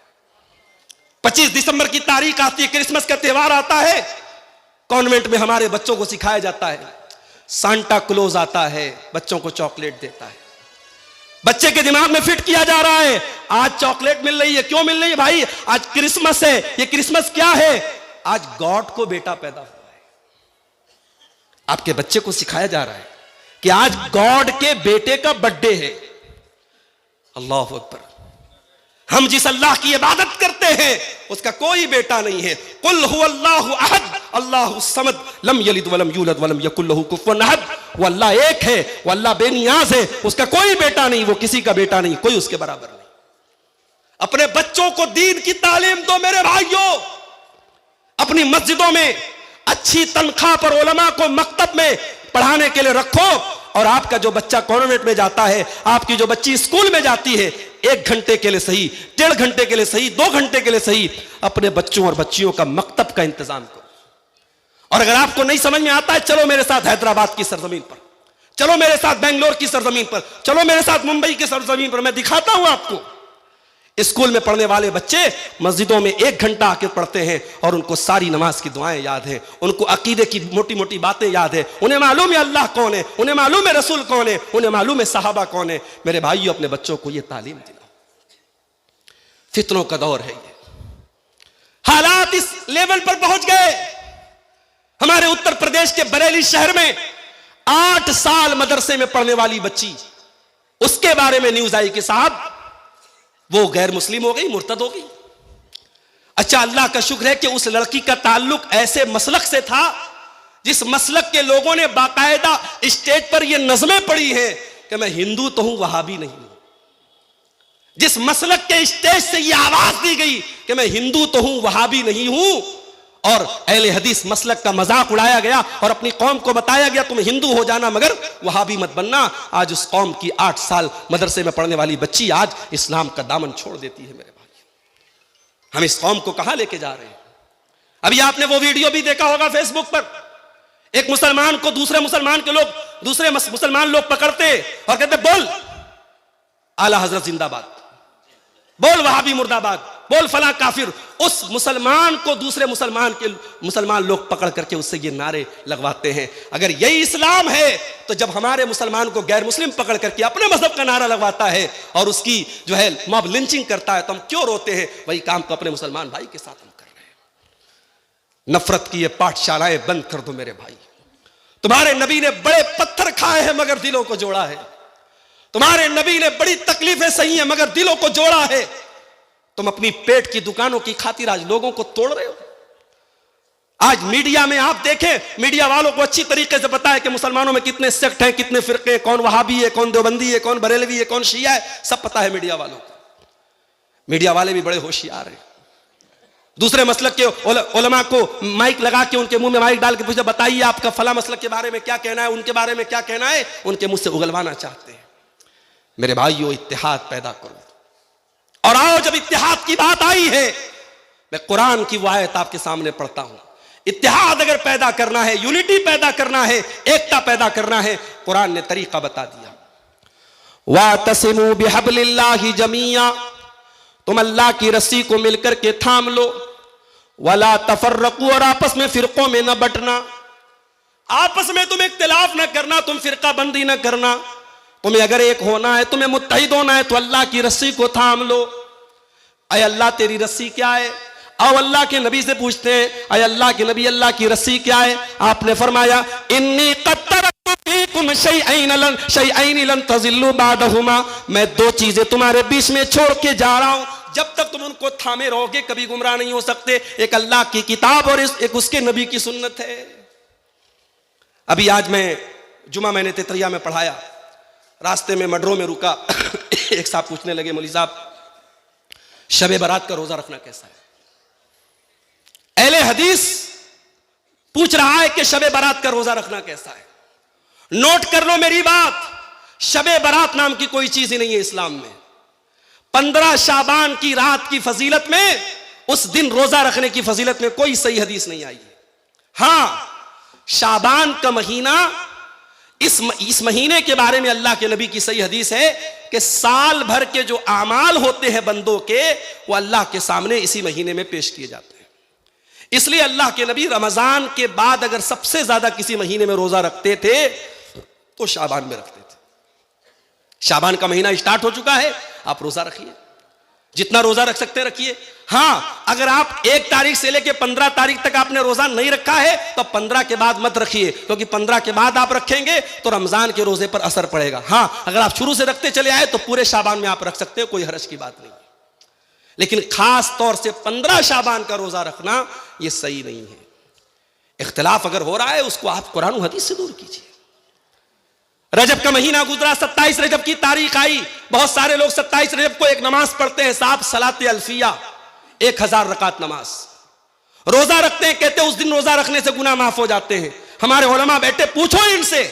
25 दिसंबर की तारीख आती है, क्रिसमस का त्योहार आता है, कॉन्वेंट में हमारे बच्चों को सिखाया जाता है, सांता क्लोज आता है, बच्चों को चॉकलेट देता है। बच्चे के दिमाग में फिट किया जा रहा है, आज चॉकलेट मिल रही है। क्यों मिल रही है भाई? आज क्रिसमस है। ये क्रिसमस क्या है? आज गॉड को बेटा पैदा हुआ है। आपके बच्चे को सिखाया जा रहा है कि आज गॉड के बेटे का बर्थडे है। अल्लाह अकबर। हम जिस अल्लाह की इबादत करते हैं उसका कोई बेटा नहीं है। कुल हुवल्लाहु अहद अल्लाहु समद लम यलिद वलम यूलद वलम यकुल लहू कुफुवन अहद। वो अल्लाह एक है, वो अल्लाह बेनियाज है, उसका कोई बेटा नहीं, वो किसी का बेटा नहीं, कोई उसके बराबर नहीं। अपने बच्चों को दीन की तालीम दो मेरे भाइयों। अपनी मस्जिदों में अच्छी तनख्वाह पर उलमा को मकतब में पढ़ाने के लिए रखो। और आपका जो बच्चा कॉन्वेंट में जाता है, आपकी जो बच्ची स्कूल में जाती है, 1 घंटे के लिए सही, 1.5 घंटे के लिए सही, 2 घंटे के लिए सही, अपने बच्चों और बच्चियों का मकतब का इंतजाम करो। और अगर आपको नहीं समझ में आता है, चलो मेरे साथ हैदराबाद की सरजमीन पर, चलो मेरे साथ बेंगलोर की सरजमीन पर, चलो मेरे साथ मुंबई की सरजमीन पर, मैं दिखाता हूं आपको। स्कूल में पढ़ने वाले बच्चे मस्जिदों में 1 घंटा आके पढ़ते हैं और उनको सारी नमाज की दुआएं याद हैं, उनको अकीदे की मोटी मोटी बातें याद है, उन्हें मालूम है अल्लाह कौन है, उन्हें मालूम है रसूल कौन है, उन्हें मालूम है सहाबा कौन है। मेरे भाइयों, अपने बच्चों को यह तालीम दिलाओ। फितनों का दौर है ये। हालात इस लेवल पर पहुंच गए। हमारे उत्तर प्रदेश के बरेली शहर में 8 साल मदरसे में पढ़ने वाली बच्ची, उसके बारे में न्यूज आई कि साहब वो गैर मुस्लिम हो गई, मुर्तद हो गई। अच्छा, अल्लाह का शुक्र है कि उस लड़की का ताल्लुक ऐसे मसलक से था जिस मसलक के लोगों ने बाकायदा स्टेज पर ये नज़में पढ़ी हैं कि मैं हिंदू तो हूं, वहाबी नहीं हूं। जिस मसलक के स्टेज से ये आवाज दी गई कि मैं हिंदू तो हूं, वहाबी नहीं हूं, और अहले हदीस मसलक का मजाक उड़ाया गया और अपनी कौम को बताया गया तुम हिंदू हो जाना मगर वहाबी मत बनना। आज उस कौम की 8 साल मदरसे में पढ़ने वाली बच्ची आज इस्लाम का दामन छोड़ देती है। मेरे भाई, हम इस कौम को कहां लेके जा रहे हैं? अभी आपने वो वीडियो भी देखा होगा फेसबुक पर, एक मुसलमान को दूसरे मुसलमान लोग पकड़ते और कहते बोल आला हजरत जिंदाबाद, बोल वहाबी मुर्दाबाद, बोल फला काफिर। उस मुसलमान को दूसरे मुसलमान लोग पकड़ करके उससे ये नारे लगवाते हैं। अगर यही इस्लाम है तो जब हमारे मुसलमान को गैर मुस्लिम पकड़ करके अपने मजहब का नारा लगवाता है और उसकी जो है मॉब लिंचिंग करता है तो हम क्यों रोते हैं? वही काम तो अपने मुसलमान भाई के साथ हम कर रहे हैं। नफरत की ये पाठशालाएं बंद कर दो मेरे भाई। तुम्हारे नबी ने बड़े पत्थर खाए हैं मगर दिलों को जोड़ा है। तुम्हारे नबी ने बड़ी तकलीफें सही हैं मगर दिलों को जोड़ा है। तुम अपनी पेट की दुकानों की खातिर आज लोगों को तोड़ रहे हो। आज मीडिया में आप देखें, मीडिया वालों को अच्छी तरीके से पता है कि मुसलमानों में कितने सेक्ट हैं, कितने फिरके हैं, कौन वहाबी है, कौन देवबंदी है, कौन बरेलवी है, कौन शिया है, सब पता है मीडिया वालों को। मीडिया वाले भी बड़े होशियार हैं। दूसरे मसलक के उलमा को माइक लगा के उनके मुंह में माइक डाल के पूछे बताइए आपका फला मसलक के बारे में क्या कहना है, उनके बारे में क्या कहना है, उनके मुंह से उगलवाना चाहते हैं। मेरे भाइयों, इत्तेहाद पैदा करो। और आओ, जब इत्तेहाद की बात आई है, मैं कुरान की वो आयत आपके सामने पढ़ता हूं। इत्तेहाद अगर पैदा करना है, यूनिटी पैदा करना है, एकता पैदा करना है, कुरान ने तरीका बता दिया। वातसिमू बिहब्लिल्लाहि जमीया, तुम अल्लाह की रस्सी को मिलकर के थाम लो। वला तफर्रकू, और आपस में फिरकों में न बंटना। आपस में तुम इख्तिलाफ न करना, तुम फिरका बंदी न करना। तुम्हें अगर एक होना है, तुम्हें मुत्तहिद होना है तो अल्लाह की रस्सी को थाम लो। अय अल्लाह तेरी रस्सी क्या है? आओ अल्लाह के नबी से पूछते हैं, अय अल्लाह के नबी अल्लाह की रस्सी क्या है? आपने फरमाया इन्नी क़द तरक्तु फ़ीकुम शैअैन लन तज़िल्लू बादहुमा, मैं 2 चीजें तुम्हारे बीच में छोड़ के जा रहा हूं, जब तक तुम उनको थामे रहोगे कभी गुमराह नहीं हो सकते। एक अल्लाह की किताब और एक उसके नबी की सुन्नत है। अभी आज जुमा मैंने तेतरिया में पढ़ाया, रास्ते में मडरों में रुका। एक साहब पूछने लगे, मौलवी साहब शबे बारात का रोजा रखना कैसा है? अहले हदीस पूछ रहा है कि शबे बारात का रोजा रखना कैसा है। नोट कर लो मेरी बात, शबे बारात नाम की कोई चीज ही नहीं है इस्लाम में। 15 शाबान की रात की फजीलत में, उस दिन रोजा रखने की फजीलत में कोई सही हदीस नहीं आई है। हां, शाबान का महीना, इस महीने के बारे में अल्लाह के नबी की सही हदीस है कि साल भर के जो आमाल होते हैं बंदों के, वो अल्लाह के सामने इसी महीने में पेश किए जाते हैं। इसलिए अल्लाह के नबी रमजान के बाद अगर सबसे ज्यादा किसी महीने में रोजा रखते थे तो शाबान में रखते थे। शाबान का महीना स्टार्ट हो चुका है, आप रोजा रखिए, जितना रोजा रख सकते हैं रखिए। हां, अगर आप 1 तारीख से लेकर 15 तारीख तक आपने रोजा नहीं रखा है तो 15 के बाद मत रखिए, क्योंकि 15 के बाद आप रखेंगे तो रमजान के रोजे पर असर पड़ेगा। हां, अगर आप शुरू से रखते चले आए तो पूरे शाबान में आप रख सकते हैं, कोई हर्ज की बात नहीं। लेकिन खास तौर से 15 शाबान का रोजा रखना यह सही नहीं है। इख्तिलाफ अगर हो रहा है उसको आप कुरान और हदीस से दूर कीजिए। रजब का महीना गुजरा, 27 रजब की तारीख आई, बहुत सारे लोग 27 रजब को एक नमाज पढ़ते हैं साहब, सलाते अल्फिया, 1000 रकात नमाज, रोजा रखते हैं, कहते हैं उस दिन रोजा रखने से गुनाह माफ हो जाते हैं। हमारे उलमा बैठे, पूछो इनसे,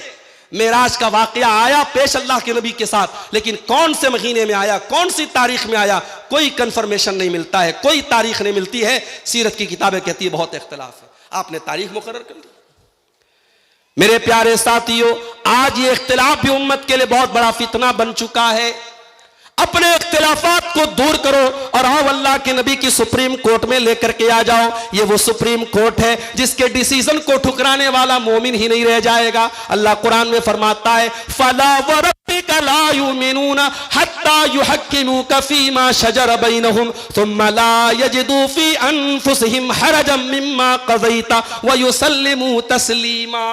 मेराज का वाकया आया पेश अल्लाह के नबी के साथ, लेकिन कौन से महीने में आया, कौन सी तारीख में आया, कोई कंफर्मेशन नहीं मिलता है, कोई तारीख नहीं मिलती है। सीरत की किताबें कहती है बहुत इख्तिलाफ है। आपने तारीख मुकर्रर कर ली। मेरे प्यारे साथियों, आज ये इख्तिलाफ भी उम्मत के लिए बहुत बड़ा फितना बन चुका है। अपने इख्तिलाफात को दूर करो और आओ अल्लाह के नबी की सुप्रीम कोर्ट में लेकर के आ जाओ। ये वो सुप्रीम कोर्ट है जिसके डिसीजन को ठुकराने वाला मोमिन ही नहीं रह जाएगा। अल्लाह कुरान में फरमाता है, फला वरब्बिका ला युमिनूना हत्ता युहक्किमूका फीमा शजर बैनहुम सुम्मा ला यजिदू फी अनफुसिहिम हरजम मिम्मा क़ज़ैता व युसल्लिमू तस्लीमा।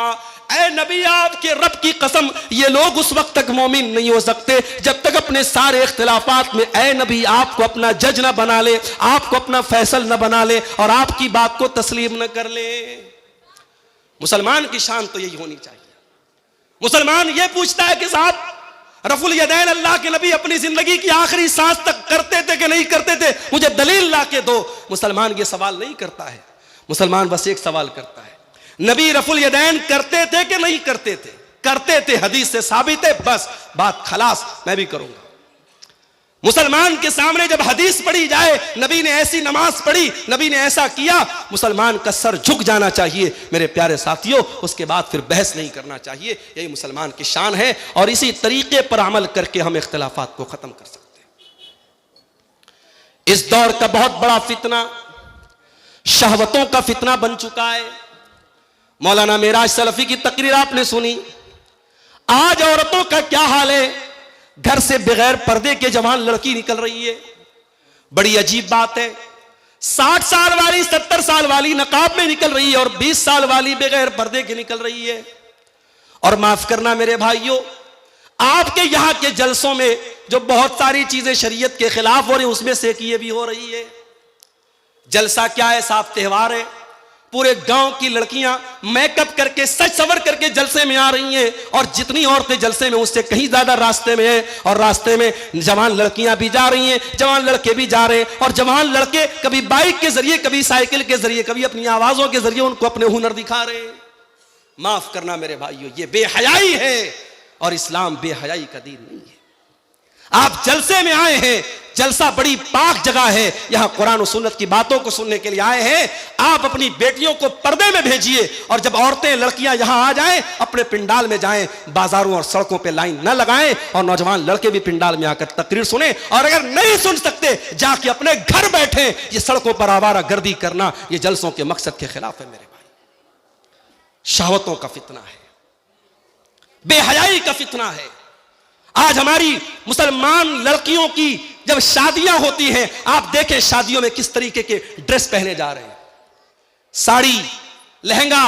ऐ नबी, आपके रब की कसम, ये लोग उस वक्त तक मोमिन नहीं हो सकते जब तक अपने सारे इख्तिलाफात में ऐ नबी आपको अपना जज न बना ले, आपको अपना फैसल न बना ले और आपकी बात को तस्लीम न कर ले। मुसलमान की शान तो यही होनी चाहिए। मुसलमान ये पूछता है कि साहब रफुल यदैन अल्लाह के नबी अपनी जिंदगी की आखिरी सांस तक करते थे कि नहीं करते थे, मुझे दलील ला के दो। मुसलमान ये सवाल नहीं करता है। मुसलमान बस एक सवाल करता है, नबी रफुल यदैन करते थे कि नहीं करते थे? करते थे, हदीस से साबित है, बस बात खलास, मैं भी करूंगा। मुसलमान के सामने जब हदीस पढ़ी जाए, नबी ने ऐसी नमाज पढ़ी, नबी ने ऐसा किया, मुसलमान का सर झुक जाना चाहिए मेरे प्यारे साथियों। उसके बाद फिर बहस नहीं करना चाहिए। यही मुसलमान की शान है और इसी तरीके पर अमल करके हम इख्तिलाफात को खत्म कर सकते हैं। इस दौर का बहुत बड़ा फितना शहवतों का फितना बन चुका है। मौलाना मेराज सलफी की तकरीर आपने सुनी। आज औरतों का क्या हाल है, घर से बगैर पर्दे के जवान लड़की निकल रही है। बड़ी अजीब बात है, 60 साल वाली 70 साल वाली नकाब में निकल रही है और 20 साल वाली बगैर पर्दे के निकल रही है। और माफ करना मेरे भाइयों, आपके यहां के जलसों में जो बहुत सारी चीजें शरीयत के खिलाफ हो रही हैं, उसमें से एक ये भी हो रही है। जलसा क्या है साहब? त्योहार है। पूरे गांव की लड़कियां मेकअप करके सज सवर करके जलसे में आ रही हैं और जितनी औरतें जलसे में उससे कहीं ज्यादा रास्ते में हैं। और रास्ते में जवान लड़कियां भी जा रही हैं, जवान लड़के भी जा रहे हैं। और जवान लड़के कभी बाइक के जरिए, कभी साइकिल के जरिए, कभी अपनी आवाजों के जरिए उनको अपने हुनर दिखा रहे हैं। माफ करना मेरे भाइयों, ये बेहयाई है और इस्लाम बेहयाई का दीन नहीं है। आप जलसे में आए हैं, जलसा बड़ी पाक जगह है, यहां कुरान और सुन्नत की बातों को सुनने के लिए आए हैं। आप अपनी बेटियों को पर्दे में भेजिए और जब औरतें लड़कियां यहां आ जाएं, अपने पिंडाल में जाएं, बाजारों और सड़कों पे लाइन न लगाएं और नौजवान लड़के भी पिंडाल में आकर तकरीर सुने। और अगर नहीं सुन सकते, जाके अपने घर बैठे। ये सड़कों पर आवारा गर्दी करना ये जलसों के मकसद के खिलाफ है मेरे भाई। शहवतों का फितना है, बेहयाई का फितना है। आज हमारी मुसलमान लड़कियों की जब शादियां होती हैं, आप देखें शादियों में किस तरीके के ड्रेस पहने जा रहे हैं। साड़ी, लहंगा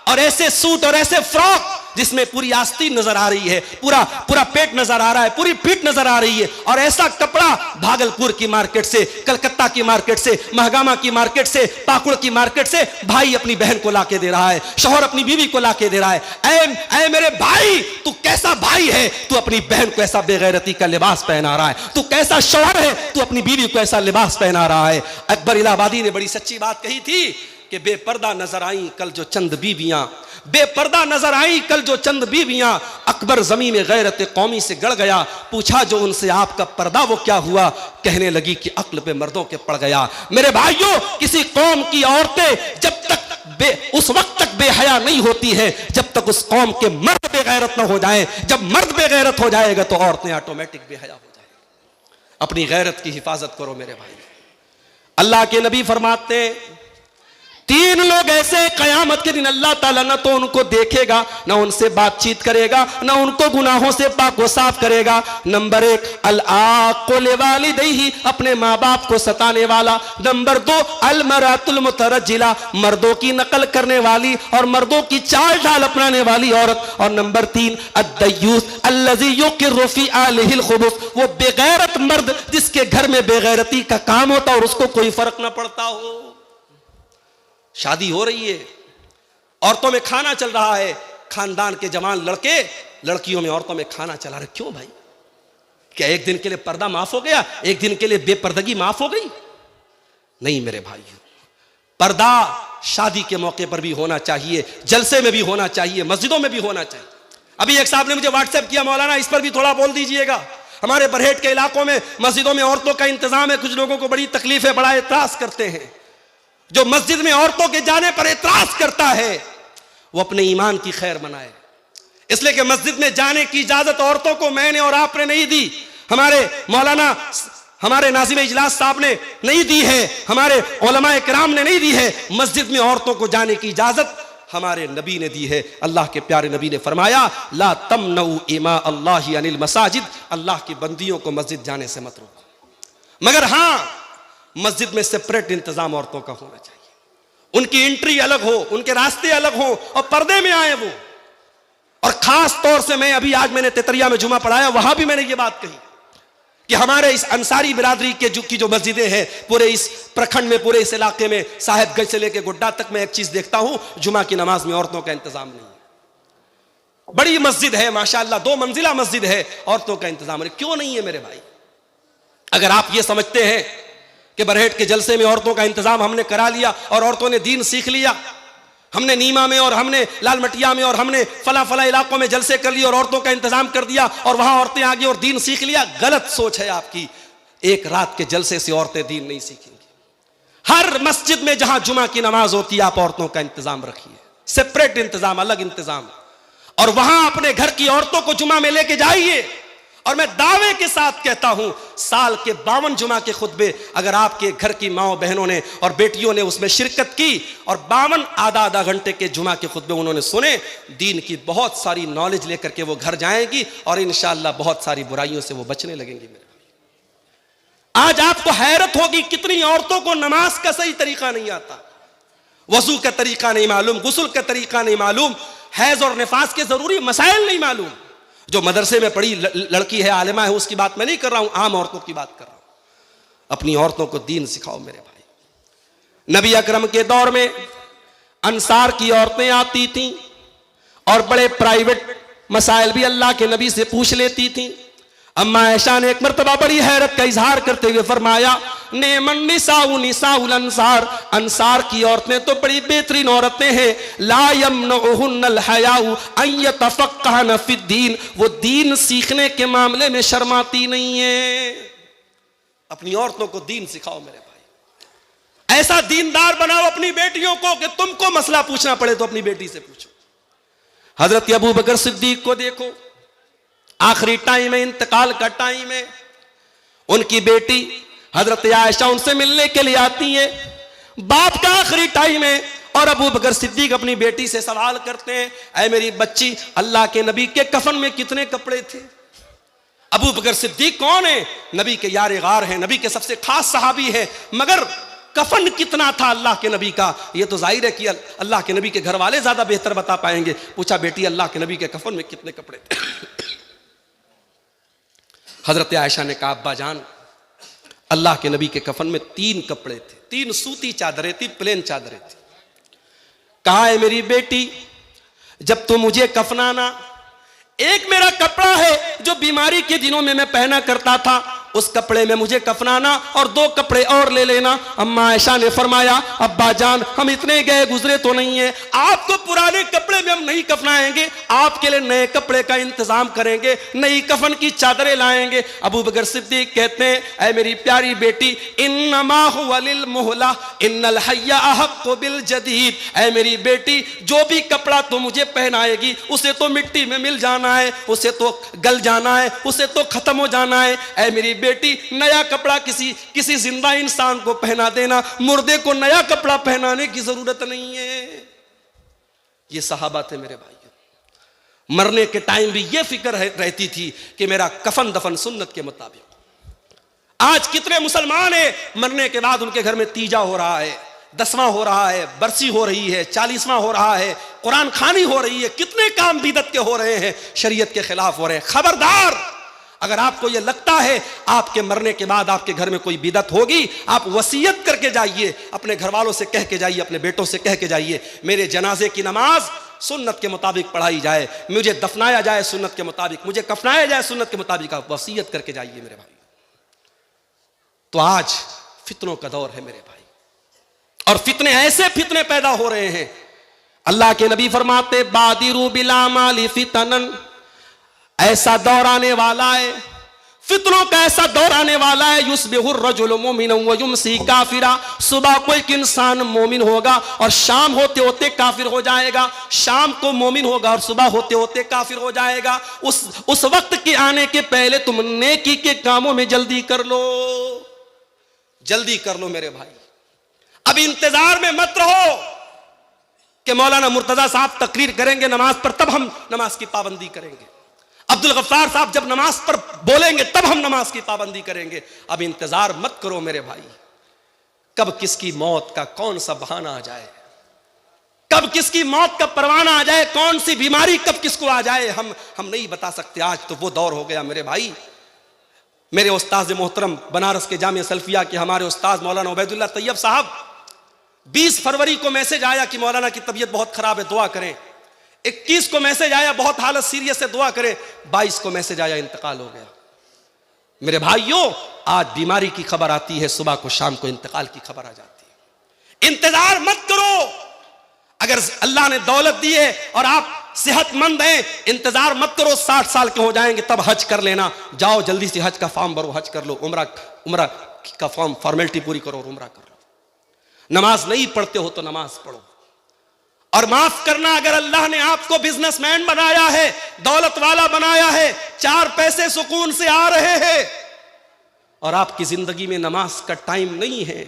और ऐसे सूट और ऐसे फ्रॉक जिसमें पूरी आस्तीन नजर आ रही है, पूरा पेट नजर आ रहा है, पूरी पीठ नजर आ रही है। और ऐसा कपड़ा भागलपुर की मार्केट से, कलकत्ता की मार्केट से, महगामा की मार्केट से, पाकुड़ की मार्केट से भाई अपनी बहन को लाके दे रहा है, शौहर अपनी बीवी को लाके दे रहा है। ऐ मेरे भाई, तू कैसा भाई है? तू अपनी बहन को ऐसा बेगैरती का लिबास पहना रहा है। तू कैसा शौहर है? तू अपनी बीवी को ऐसा लिबास पहना रहा है। अकबर इलाहाबादी ने बड़ी सच्ची बात कही थी कि बेपर्दा नजर आई कल जो चंद बीवियां, बेपर्दा नजर आई कल जो चंद बीवियां। अकबर जमीन में गैरत कौमी से गड़ गया। पूछा जो उनसे आपका पर्दा वो क्या हुआ? कहने लगी कि अक्ल पे मर्दों के पड़ गया। मेरे भाइयों, किसी कौम की औरतें जब तक उस वक्त तक बेहया नहीं होती है जब तक उस कौम के मर्द बेगैरत ना हो जाए। जब मर्द बेगैरत हो जाएगा तो औरतें ऑटोमेटिक बेहया हो जाएगी। अपनी गैरत की हिफाजत करो मेरे भाई। अल्लाह के नबी फरमाते, तीन लोग ऐसे कयामत के दिन अल्लाह ताला न तो उनको देखेगा, न उनसे बातचीत करेगा, न उनको गुनाहों से पाक व साफ करेगा। नंबर 1 अल-आक़ुल वालिदैहि, अपने माँ बाप को सताने वाला। नंबर 2 अल-मरातुल मुतरज्जिला, मर्दों की नकल करने वाली और मर्दों की चाल ढाल अपनाने वाली औरत। और नंबर 3 अद-दय्यूस अल्लज़ी युक़िर्रु फ़ी आलिहिल ख़ुबूस, वो बेगैरत मर्द जिसके घर में बेगैरती का काम होता और उसको कोई फर्क ना पड़ता हो। शादी हो रही है, औरतों में खाना चल रहा है, खानदान के जवान लड़के लड़कियों में औरतों में खाना चला रहे। क्यों भाई? क्या एक दिन के लिए पर्दा माफ हो गया, एक दिन के लिए बेपर्दगी माफ हो गई? नहीं मेरे भाइयों, पर्दा शादी के मौके पर भी होना चाहिए, जलसे में भी होना चाहिए, मस्जिदों में भी होना चाहिए। अभी एक साहब ने मुझे व्हाट्सएप किया, मौलाना इस पर भी थोड़ा बोल दीजिएगा। हमारे बरहेट के इलाकों में मस्जिदों में औरतों का इंतजाम है, कुछ लोगों को बड़ी तकलीफ है, बड़ा एतराज करते हैं। जो मस्जिद में औरतों के जाने पर एतराज करता है वो अपने ईमान की खैर मनाए, इसलिए कि मस्जिद में जाने की इजाजत औरतों को मैंने और आपने नहीं दी, हमारे मौलाना, हमारे नाज़िम इजलास साहब ने नहीं दी है, हमारे उलमा इकराम ने नहीं दी है। मस्जिद में औरतों को जाने की इजाजत हमारे नबी ने दी है। अल्लाह के प्यारे नबी ने फरमाया, ला तमनऊ इमा अल्लाहि अनिल मसाजिद, अल्लाह की बंदियों को मस्जिद जाने से मत रोको, मगर हाँ मस्जिद में सेपरेट इंतजाम औरतों का होना चाहिए, उनकी एंट्री अलग हो, उनके रास्ते अलग हो और पर्दे में आए वो। और खास तौर से मैं अभी आज मैंने तेतरिया में जुमा पढ़ाया, वहां भी मैंने ये बात कही कि हमारे इस अंसारी बिरादरी के की जो मस्जिदें हैं पूरे इस प्रखंड में, पूरे इस इलाके में, साहेबगंज से लेकर गुड्डा तक, मैं एक चीज देखता हूं, जुमा की नमाज में औरतों का इंतजाम नहीं है। बड़ी मस्जिद है माशाअल्लाह, 2 मंजिला मस्जिद है, औरतों का इंतजाम नहीं। क्यों नहीं है मेरे भाई? अगर आप ये समझते हैं कि बरहेट के जलसे में औरतों का इंतजाम हमने करा लिया और औरतों ने दीन सीख लिया, हमने नीमा में और हमने लालमटिया में और हमने फला फला इलाकों में जलसे कर लिए और औरतों का इंतजाम कर दिया और वहां औरतें आ गई और दीन सीख लिया, गलत सोच है आपकी। एक रात के जलसे से औरतें दीन नहीं सीखेंगी। हर मस्जिद में जहां जुमा की नमाज होती है आप औरतों का इंतजाम रखिए, सेपरेट इंतजाम, अलग इंतजाम, और वहां अपने घर की औरतों को जुमा में लेके जाइए। और मैं दावे के साथ कहता हूं, साल के 52 जुमा के खुतबे अगर आपके घर की माओ बहनों ने और बेटियों ने उसमें शिरकत की और 52 आधा घंटे के जुमा के खुतबे उन्होंने सुने, दीन की बहुत सारी नॉलेज लेकर के वो घर जाएंगी और इंशाअल्लाह बहुत सारी बुराइयों से वो बचने लगेंगी। मेरे आज आपको हैरत होगी कितनी औरतों को नमाज का सही तरीका नहीं आता, वजू का तरीका नहीं मालूम, गुस्ल का तरीका नहीं मालूम, हैज और निफास के जरूरी मसाइल नहीं मालूम। जो मदरसे में पढ़ी लड़की है, आलिमा है, उसकी बात मैं नहीं कर रहा हूं, आम औरतों की बात कर रहा हूं। अपनी औरतों को दीन सिखाओ मेरे भाई। नबी अकरम के दौर में अंसार की औरतें आती थीं और बड़े प्राइवेट मसाइल भी अल्लाह के नबी से पूछ लेती थीं। अम्मा आयशा ने एक मर्तबा बड़ी हैरत का इजहार करते हुए फरमाया, नेमन निसाउ निसाउल अंसार, अंसार की औरतें तो बड़ी बेहतरीन औरतें हैं। ला यमनउहुन्नल हयाउ अन यतफक्कहन फिद्दीन, वो दीन सीखने के मामले में शर्माती नहीं है। अपनी औरतों को दीन सिखाओ मेरे भाई, ऐसा दीनदार बनाओ अपनी बेटियों को कि तुमको मसला पूछना पड़े तो अपनी बेटी से पूछो। हजरत अबू बकर सिद्दीक को देखो, आखिरी टाइम है, इंतकाल का टाइम है, उनकी बेटी हजरत आयशा उनसे मिलने के लिए आती है, बाप का आखिरी टाइम है और अबू बकर सिद्दीक अपनी बेटी से सवाल करते हैं, ऐ मेरी बच्ची, अल्लाह के नबी के कफन में कितने कपड़े थे? अबू बकर सिद्दीक कौन है? नबी के यार गार हैं, नबी के सबसे खास सहाबी हैं, मगर कफन कितना था अल्लाह के नबी का? ये तो जाहिर है कि अल्लाह के नबी के घर वाले ज्यादा बेहतर बता पाएंगे। पूछा, बेटी अल्लाह के नबी के कफन में कितने कपड़े थे? हजरत आयशा ने कहा, अब्बा जान, अल्लाह के नबी के कफन में 3 कपड़े थे, 3 सूती चादरें थी, प्लेन चादरें थी। कहा है मेरी बेटी, जब तुम मुझे कफनाना, एक मेरा कपड़ा है जो बीमारी के दिनों में मैं पहना करता था, उस कपड़े में मुझे कफनाना और 2 कपड़े और ले लेना। अम्मा आयशा ने फरमाया, अब्बा जान, हम इतने गए गुजरे तो नहीं है, आपको पुराने कपड़े में हम नहीं कफनाएंगे, आपके लिए नए कपड़े का इंतजाम करेंगे, नई कफन की चादरें लाएंगे। अबू बकर सिद्दीक कहते हैं, ऐ मेरी प्यारी बेटी, इन्नमा हुवा लिल मुहला इन्नल हय्या अहक्कु बिल जदीद, ऐ मेरी बेटी, जो भी कपड़ा तो मुझे पहनाएगी उसे तो मिट्टी में मिल जाना है, उसे तो गल जाना है, उसे तो खत्म हो जाना है। ऐ मेरी बेटी नया कपड़ा किसी जिंदा इंसान को पहना देना, मुर्दे को नया कपड़ा पहनाने की जरूरत नहीं है। ये सहाबा थे मेरे भाई। मरने के टाइम भी ये फिक्र रहती थी कि मेरा कफन दफन सुन्नत के मुताबिक। आज कितने मुसलमान हैं मरने के बाद उनके घर में तीजा हो रहा है, 10वां हो रहा है, बरसी हो रही है, 40वां हो रहा है, कुरान खानी हो रही है, कितने काम बिदअत के हो रहे हैं, शरीयत के खिलाफ हो रहे हैं। खबरदार, अगर आपको यह लगता है आपके मरने के बाद आपके घर में कोई बिदअत होगी, आप वसीयत करके जाइए, अपने घर वालों से कह के जाइए, अपने बेटों से कह के जाइए, मेरे जनाजे की नमाज सुन्नत के मुताबिक पढ़ाई जाए, मुझे दफनाया जाए सुन्नत के मुताबिक, मुझे कफनाया जाए सुन्नत के मुताबिक। आप वसीयत करके जाइए मेरे भाई। तो आज फितनों का दौर है मेरे भाई, और फितने ऐसे फितने पैदा हो रहे हैं। अल्लाह के नबी फरमाते बादिरू बिला माली फितनन, ऐसा दौर आने वाला है, फितनों का ऐसा दौर आने वाला है, युस्बिहुर रजुल मुमिनन व युमसी काफिरा, सुबह कोई इंसान मोमिन होगा और शाम होते होते काफिर हो जाएगा, शाम को मोमिन होगा और सुबह होते होते काफिर हो जाएगा। उस वक्त के आने के पहले तुम नेकी के कामों में जल्दी कर लो, जल्दी कर लो मेरे भाई। अब इंतजार में मत रहो कि मौलाना मुर्तजा साहब तकरीर करेंगे नमाज पर तब हम नमाज की पाबंदी करेंगे, अब्दुल गफ्फार साहब जब नमाज पर बोलेंगे तब हम नमाज की पाबंदी करेंगे। अब इंतजार मत करो मेरे भाई, कब किसकी मौत का कौन सा बहाना आ जाए, कब किसकी मौत का परवाना आ जाए, कौन सी बीमारी कब किसको आ जाए, हम नहीं बता सकते। आज तो वो दौर हो गया मेरे भाई। मेरे उस्ताद मोहतरम बनारस के जामिया सल्फिया के हमारे उस्ताद मौलाना उबैदुल्लाह तैयब साहब, 20 फरवरी को मैसेज आया कि मौलाना की तबीयत बहुत खराब है, दुआ करें। 21 को मैसेज आया बहुत हालत सीरियस है, दुआ करें। 22 को मैसेज आया इंतकाल हो गया। मेरे भाइयों, आज बीमारी की खबर आती है, सुबह को शाम को इंतकाल की खबर आ जाती है। इंतजार मत करो। अगर अल्लाह ने दौलत दी है और आप सेहतमंद हैं, इंतजार मत करो 60 साल के हो जाएंगे तब हज कर लेना। जाओ जल्दी से हज का फॉर्म भरो, हज कर लो, उम्रा का फॉर्मेलिटी पूरी करो और उम्रा कर लो। नमाज नहीं पढ़ते हो तो नमाज पढ़ो। और माफ करना, अगर अल्लाह ने आपको बिजनेसमैन बनाया है, दौलत वाला बनाया है, 4 पैसे सुकून से आ रहे हैं और आपकी जिंदगी में नमाज का टाइम नहीं है,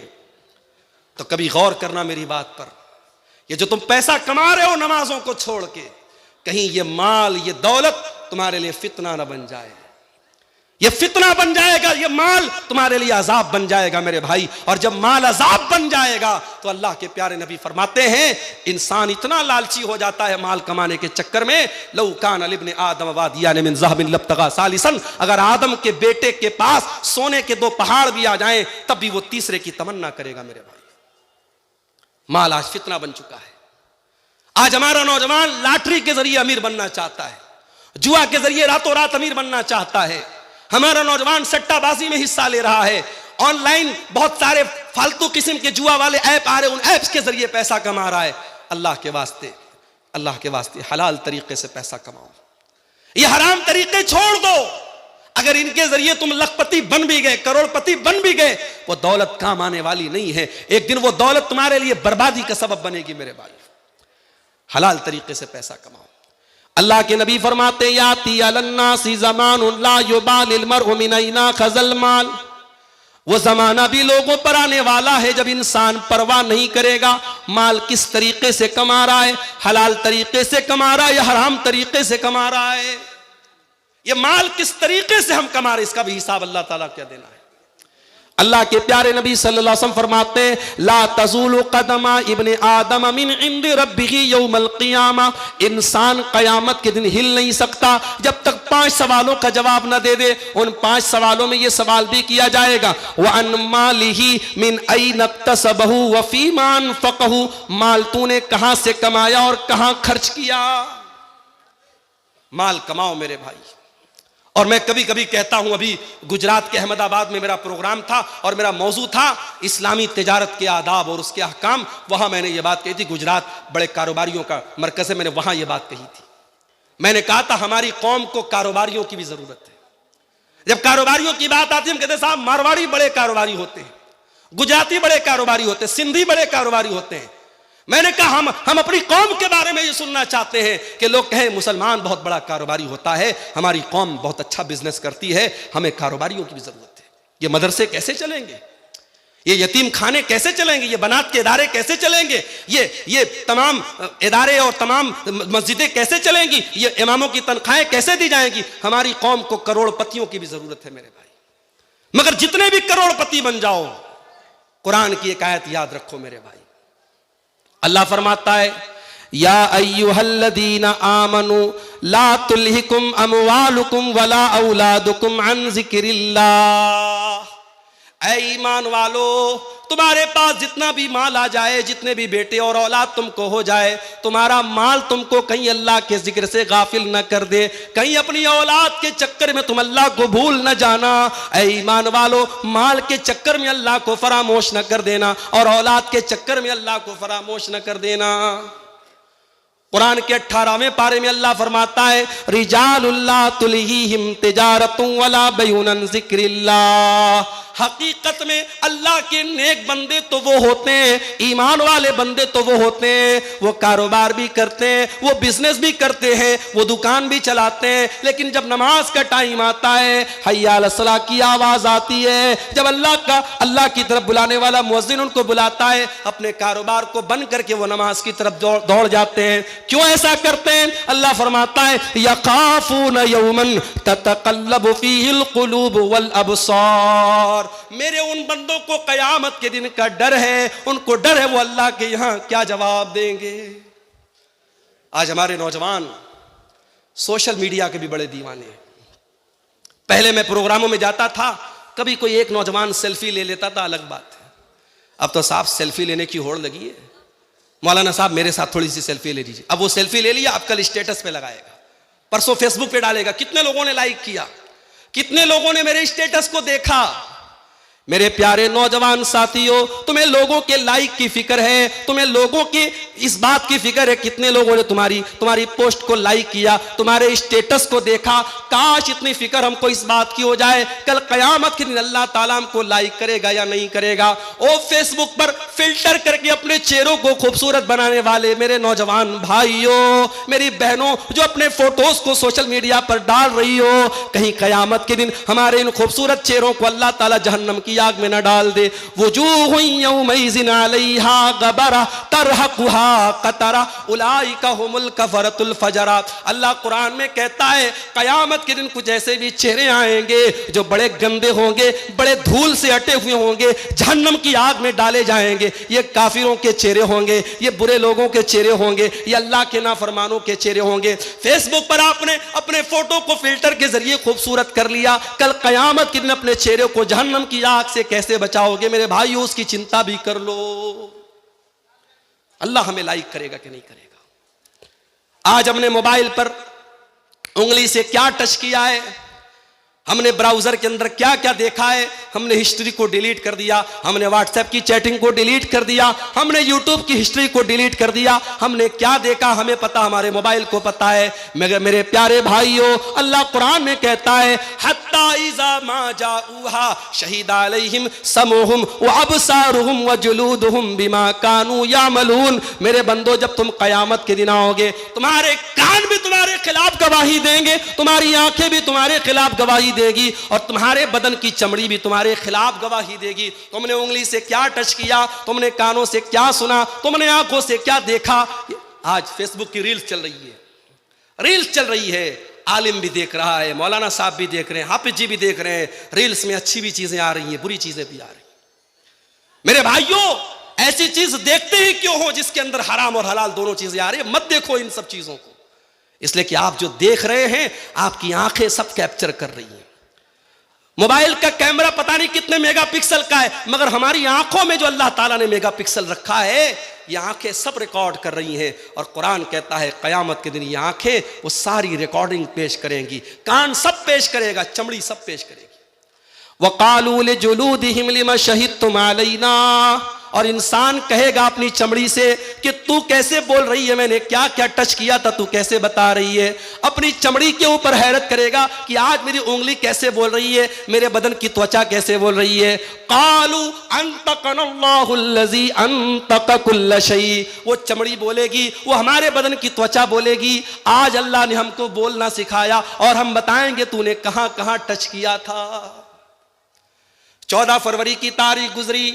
तो कभी गौर करना मेरी बात पर। ये जो तुम पैसा कमा रहे हो नमाजों को छोड़ के, कहीं ये माल, ये दौलत तुम्हारे लिए फितना ना बन जाए। ये फितना बन जाएगा, ये माल तुम्हारे लिए अजाब बन जाएगा मेरे भाई। और जब माल अजाब बन जाएगा तो अल्लाह के प्यारे नबी फरमाते हैं, इंसान इतना लालची हो जाता है माल कमाने के चक्कर में, लौ कान लिब्ने आदम वादियान मिन ज़हबिन लब्तगा सालिसन, अगर आदम के बेटे के पास सोने के 2 पहाड़ भी आ जाएं तब भी वो तीसरे की तमन्ना करेगा मेरे भाई। माल आज फितना बन चुका है। आज हमारा नौजवान लॉटरी के जरिए अमीर बनना चाहता है, जुआ के जरिए रातों रात अमीर बनना चाहता है। हमारा नौजवान सट्टाबाजी में हिस्सा ले रहा है। ऑनलाइन बहुत सारे फालतू किस्म के जुआ वाले ऐप आ रहे, उन ऐप्स के जरिए पैसा कमा रहा है। अल्लाह के वास्ते हलाल तरीके से पैसा कमाओ, ये हराम तरीके छोड़ दो। अगर इनके जरिए तुम लखपति बन भी गए, करोड़पति बन भी गए, वो दौलत काम आने वाली नहीं है। एक दिन वो दौलत तुम्हारे लिए बर्बादी का सबब बनेगी मेरे भाई। हलाल तरीके से पैसा कमाओ। अल्लाह के नबी फरमाते याती अलन्नासी ज़मानुन ला युबालिल मर्उ मिन ऐना खज़ल माल, वो जमाना भी लोगों पर आने वाला है जब इंसान परवाह नहीं करेगा माल किस तरीके से कमा रहा है, हलाल तरीके से कमा रहा है या हराम तरीके से कमा रहा है। ये माल किस तरीके से हम कमा रहे, इसका भी हिसाब अल्लाह ताला क्या देना है। अल्लाह के प्यारे नबी सल्लल्लाहु अलैहि वसल्लम फरमाते ला तज़ूलु कदमा इब्ने आदम मिन इंदि रब्बिही यौमल क़ियामा, इंसान क़यामत के दिन हिल नहीं सकता जब तक 5 सवालों का जवाब न दे दे। उन 5 सवालों में ये सवाल भी किया जाएगा, व अन मालिही मिन ऐन इक्तसबहु व फ़ीमा अनफ़क़हु, माल तूने कहां से कमाया और कहां खर्च किया। माल कमाओ मेरे भाई। और मैं कभी कभी कहता हूं, अभी गुजरात के अहमदाबाद में मेरा प्रोग्राम था और मेरा मौजू था इस्लामी तिजारत के आदाब और उसके अहकाम। वहां मैंने ये बात कही थी, गुजरात बड़े कारोबारियों का मरकज है, मैंने वहां ये बात कही थी। मैंने कहा था हमारी कौम को कारोबारियों की भी जरूरत है। जब कारोबारियों की बात आती है, हम कहते हैं साहब मारवाड़ी बड़े कारोबारी होते हैं, गुजराती बड़े कारोबारी होते हैं, सिंधी बड़े कारोबारी होते हैं। मैंने कहा हम अपनी कौम के बारे में ये सुनना चाहते हैं कि लोग कहें मुसलमान बहुत बड़ा कारोबारी होता है, हमारी कौम बहुत अच्छा बिजनेस करती है, हमें कारोबारियों की भी जरूरत है। ये मदरसे कैसे चलेंगे, ये यतीम खाने कैसे चलेंगे, ये बनात के इदारे कैसे चलेंगे, ये तमाम इदारे और तमाम मस्जिदें कैसे चलेंगी, ये इमामों की तनख्वाहें कैसे दी जाएंगी। हमारी कौम को करोड़पतियों की भी जरूरत है मेरे भाई, मगर जितने भी करोड़पति बन जाओ, कुरान की एक आयत याद रखो मेरे भाई। अल्लाह फरमाता है, या अय्युहल्लदीना आमनु ला तुल्हिकुम अमवालुकुम वला औलादुकुम अन जिक्रिल्लाह। ऐ ईमान वालो, तुम्हारे पास जितना भी माल आ जाए, जितने भी बेटे और औलाद तुमको हो जाए, तुम्हारा माल तुमको कहीं अल्लाह के जिक्र से गाफिल न कर दे, कहीं अपनी औलाद के चक्कर में तुम अल्लाह को भूल न जाना। ऐ ईमान वालो, माल के चक्कर में अल्लाह को फरामोश न कर देना और औलाद के चक्कर में अल्लाह को फरामोश न कर देना। कुरान के 18वें पारे में अल्लाह फरमाता है, रिजालुल्लाह तुल्हीहिम तिजारतुन वला बैउन अन जिक्रिल्लाह। हकीकत में अल्लाह के नेक बंदे तो वो होते हैं, ईमान वाले बंदे तो वो होते हैं, वो कारोबार भी करते हैं, वो बिजनेस भी करते हैं, वो दुकान भी चलाते हैं, लेकिन जब नमाज का टाइम आता है, हय्या अला सलाह की आवाज आती है, जब अल्लाह की तरफ बुलाने वाला मुअज्जिन उनको बुलाता है, अपने कारोबार को बंद करके वो नमाज की तरफ दौड़ जाते हैं। क्यों ऐसा करते हैं? अल्लाह फरमाता है, यखाफून यौमन ततक़ल्लबु फ़ीहिल क़ुलूब वल अबसार। मेरे उन बंदों को कयामत के दिन का डर है, उनको डर है वो अल्लाह के यहां क्या जवाब देंगे। आज हमारे नौजवान सोशल मीडिया के भी बड़े दीवाने हैं। पहले मैं प्रोग्रामों में जाता था, कभी कोई एक नौजवान सेल्फी ले लेता था, अलग बात है। अब तो साफ सेल्फी लेने की होड़ लगी है। मौलाना साहब मेरे साथ थोड़ी सी सेल्फी ले लीजिए। अब वो सेल्फी ले लिया, अब कल स्टेटस पे लगाएगा, परसों फेसबुक पे डालेगा। कितने लोगों ने लाइक किया, कितने लोगों ने मेरे स्टेटस को देखा। मेरे प्यारे नौजवान साथियों, तुम्हें लोगों के लाइक की फिक्र है, तुम्हें लोगों की इस बात की फिक्र है कितने लोगों ने तुम्हारी पोस्ट को लाइक किया, तुम्हारे स्टेटस को देखा। काश इतनी फिक्र हमको इस बात की हो जाए, कल कयामत के दिन अल्लाह ताला हमको लाइक करेगा या नहीं करेगा। ओ फेसबुक पर फिल्टर करके अपने चेहरों को खूबसूरत बनाने वाले मेरे नौजवान भाइयों, मेरी बहनों, जो अपने फोटोज को सोशल मीडिया पर डाल रही हो, कहीं कयामत के दिन हमारे इन खूबसूरत चेहरों को अल्लाह ताला जहन्नम की आग में न डाल दे। वजूहु यौमइज़िन अलैहा गबरा तरहकुहा कतरा उलाइका हुमुल कफरतुल फजरा। अल्लाह कुरान में कहता है, कयामत के दिन कुछ ऐसे भी चेहरे आएंगे जो बड़े गंदे होंगे, बड़े धूल से अटे हुए होंगे, जहन्नम की आग में डाले जाएंगे। ये काफिरों के चेहरे होंगे, ये बुरे लोगों के चेहरे होंगे, ये अल्लाह के नाफरमानों के चेहरे होंगे। फेसबुक पर आपने अपने फोटो को फिल्टर के जरिए खूबसूरत कर लिया, कल कयामत के दिन अपने चेहरे को जहन्नम की आग से कैसे बचाओगे मेरे भाइयों? उसकी चिंता भी कर लो। अल्लाह हमें लाइक करेगा कि नहीं करेगा। आज हमने मोबाइल पर उंगली से क्या टच किया है, हमने ब्राउजर के अंदर क्या क्या देखा है, हमने हिस्ट्री को डिलीट कर दिया, हमने व्हाट्सएप की चैटिंग को डिलीट कर दिया, हमने यूट्यूब की हिस्ट्री को डिलीट कर दिया। हमने क्या देखा हमें पता, हमारे मोबाइल को पता है। मगर मेरे प्यारे भाइयों, अल्लाह कुरान में कहता है, हत्ता इज़ा मा जाऊहा शहीदा अलैहिम समूहुम व अबसारुहुम व जुलूदुहुम बिमा कानू यामलून। मेरे बंदो, जब तुम कयामत के दिन आओगे, तुम्हारे कान भी तुम्हारे खिलाफ गवाही देंगे, तुम्हारी आंखें भी तुम्हारे खिलाफ गवाही देगी और तुम्हारे बदन की चमड़ी भी तुम्हारे खिलाफ गवाही देगी। तुमने उंगली से क्या टच किया, तुमने कानों से क्या सुना, तुमने आंखों से क्या देखा। आज फेसबुक की रील्स चल रही है, रील्स चल रही है, आलिम भी देख रहा है, मौलाना साहब भी देख रहे हैं, हाफिज जी भी देख रहे हैं। रील्स में अच्छी भी चीजें आ रही हैं, बुरी चीजें भी आ रही हैं। मेरे भाइयों, ऐसी चीज देखते ही क्यों हो जिसके अंदर हराम और हलाल दोनों चीजें आ रही है? मत देखो इन सब चीजों को, इसलिए कि आप जो देख रहे हैं आपकी आंखें सब कैप्चर कर रही हैं। मोबाइल का कैमरा पता नहीं कितने मेगापिक्सल का है, मगर हमारी आंखों में जो अल्लाह ताला ने मेगापिक्सल रखा है, ये आंखें सब रिकॉर्ड कर रही हैं। और कुरान कहता है कयामत के दिन ये आंखें वो सारी रिकॉर्डिंग पेश करेंगी, कान सब पेश करेगा, चमड़ी सब पेश करेगी। वक़ालू लिजुलूदिहिम लिमा शहिदतुम अलैना। और इंसान कहेगा अपनी चमड़ी से कि तू कैसे बोल रही है, मैंने क्या क्या टच किया था, तू कैसे बता रही है। अपनी चमड़ी के ऊपर हैरत करेगा कि आज मेरी उंगली कैसे बोल रही है, मेरे बदन की त्वचा कैसे बोल रही है। कालू अंतकनल्लाहुल्लज़ी अंतक कुल्ल शै। वो चमड़ी बोलेगी, वो हमारे बदन की त्वचा बोलेगी, आज अल्लाह ने हमको बोलना सिखाया और हम बताएंगे तूने कहां कहां टच किया था। 14 फरवरी की तारीख गुजरी,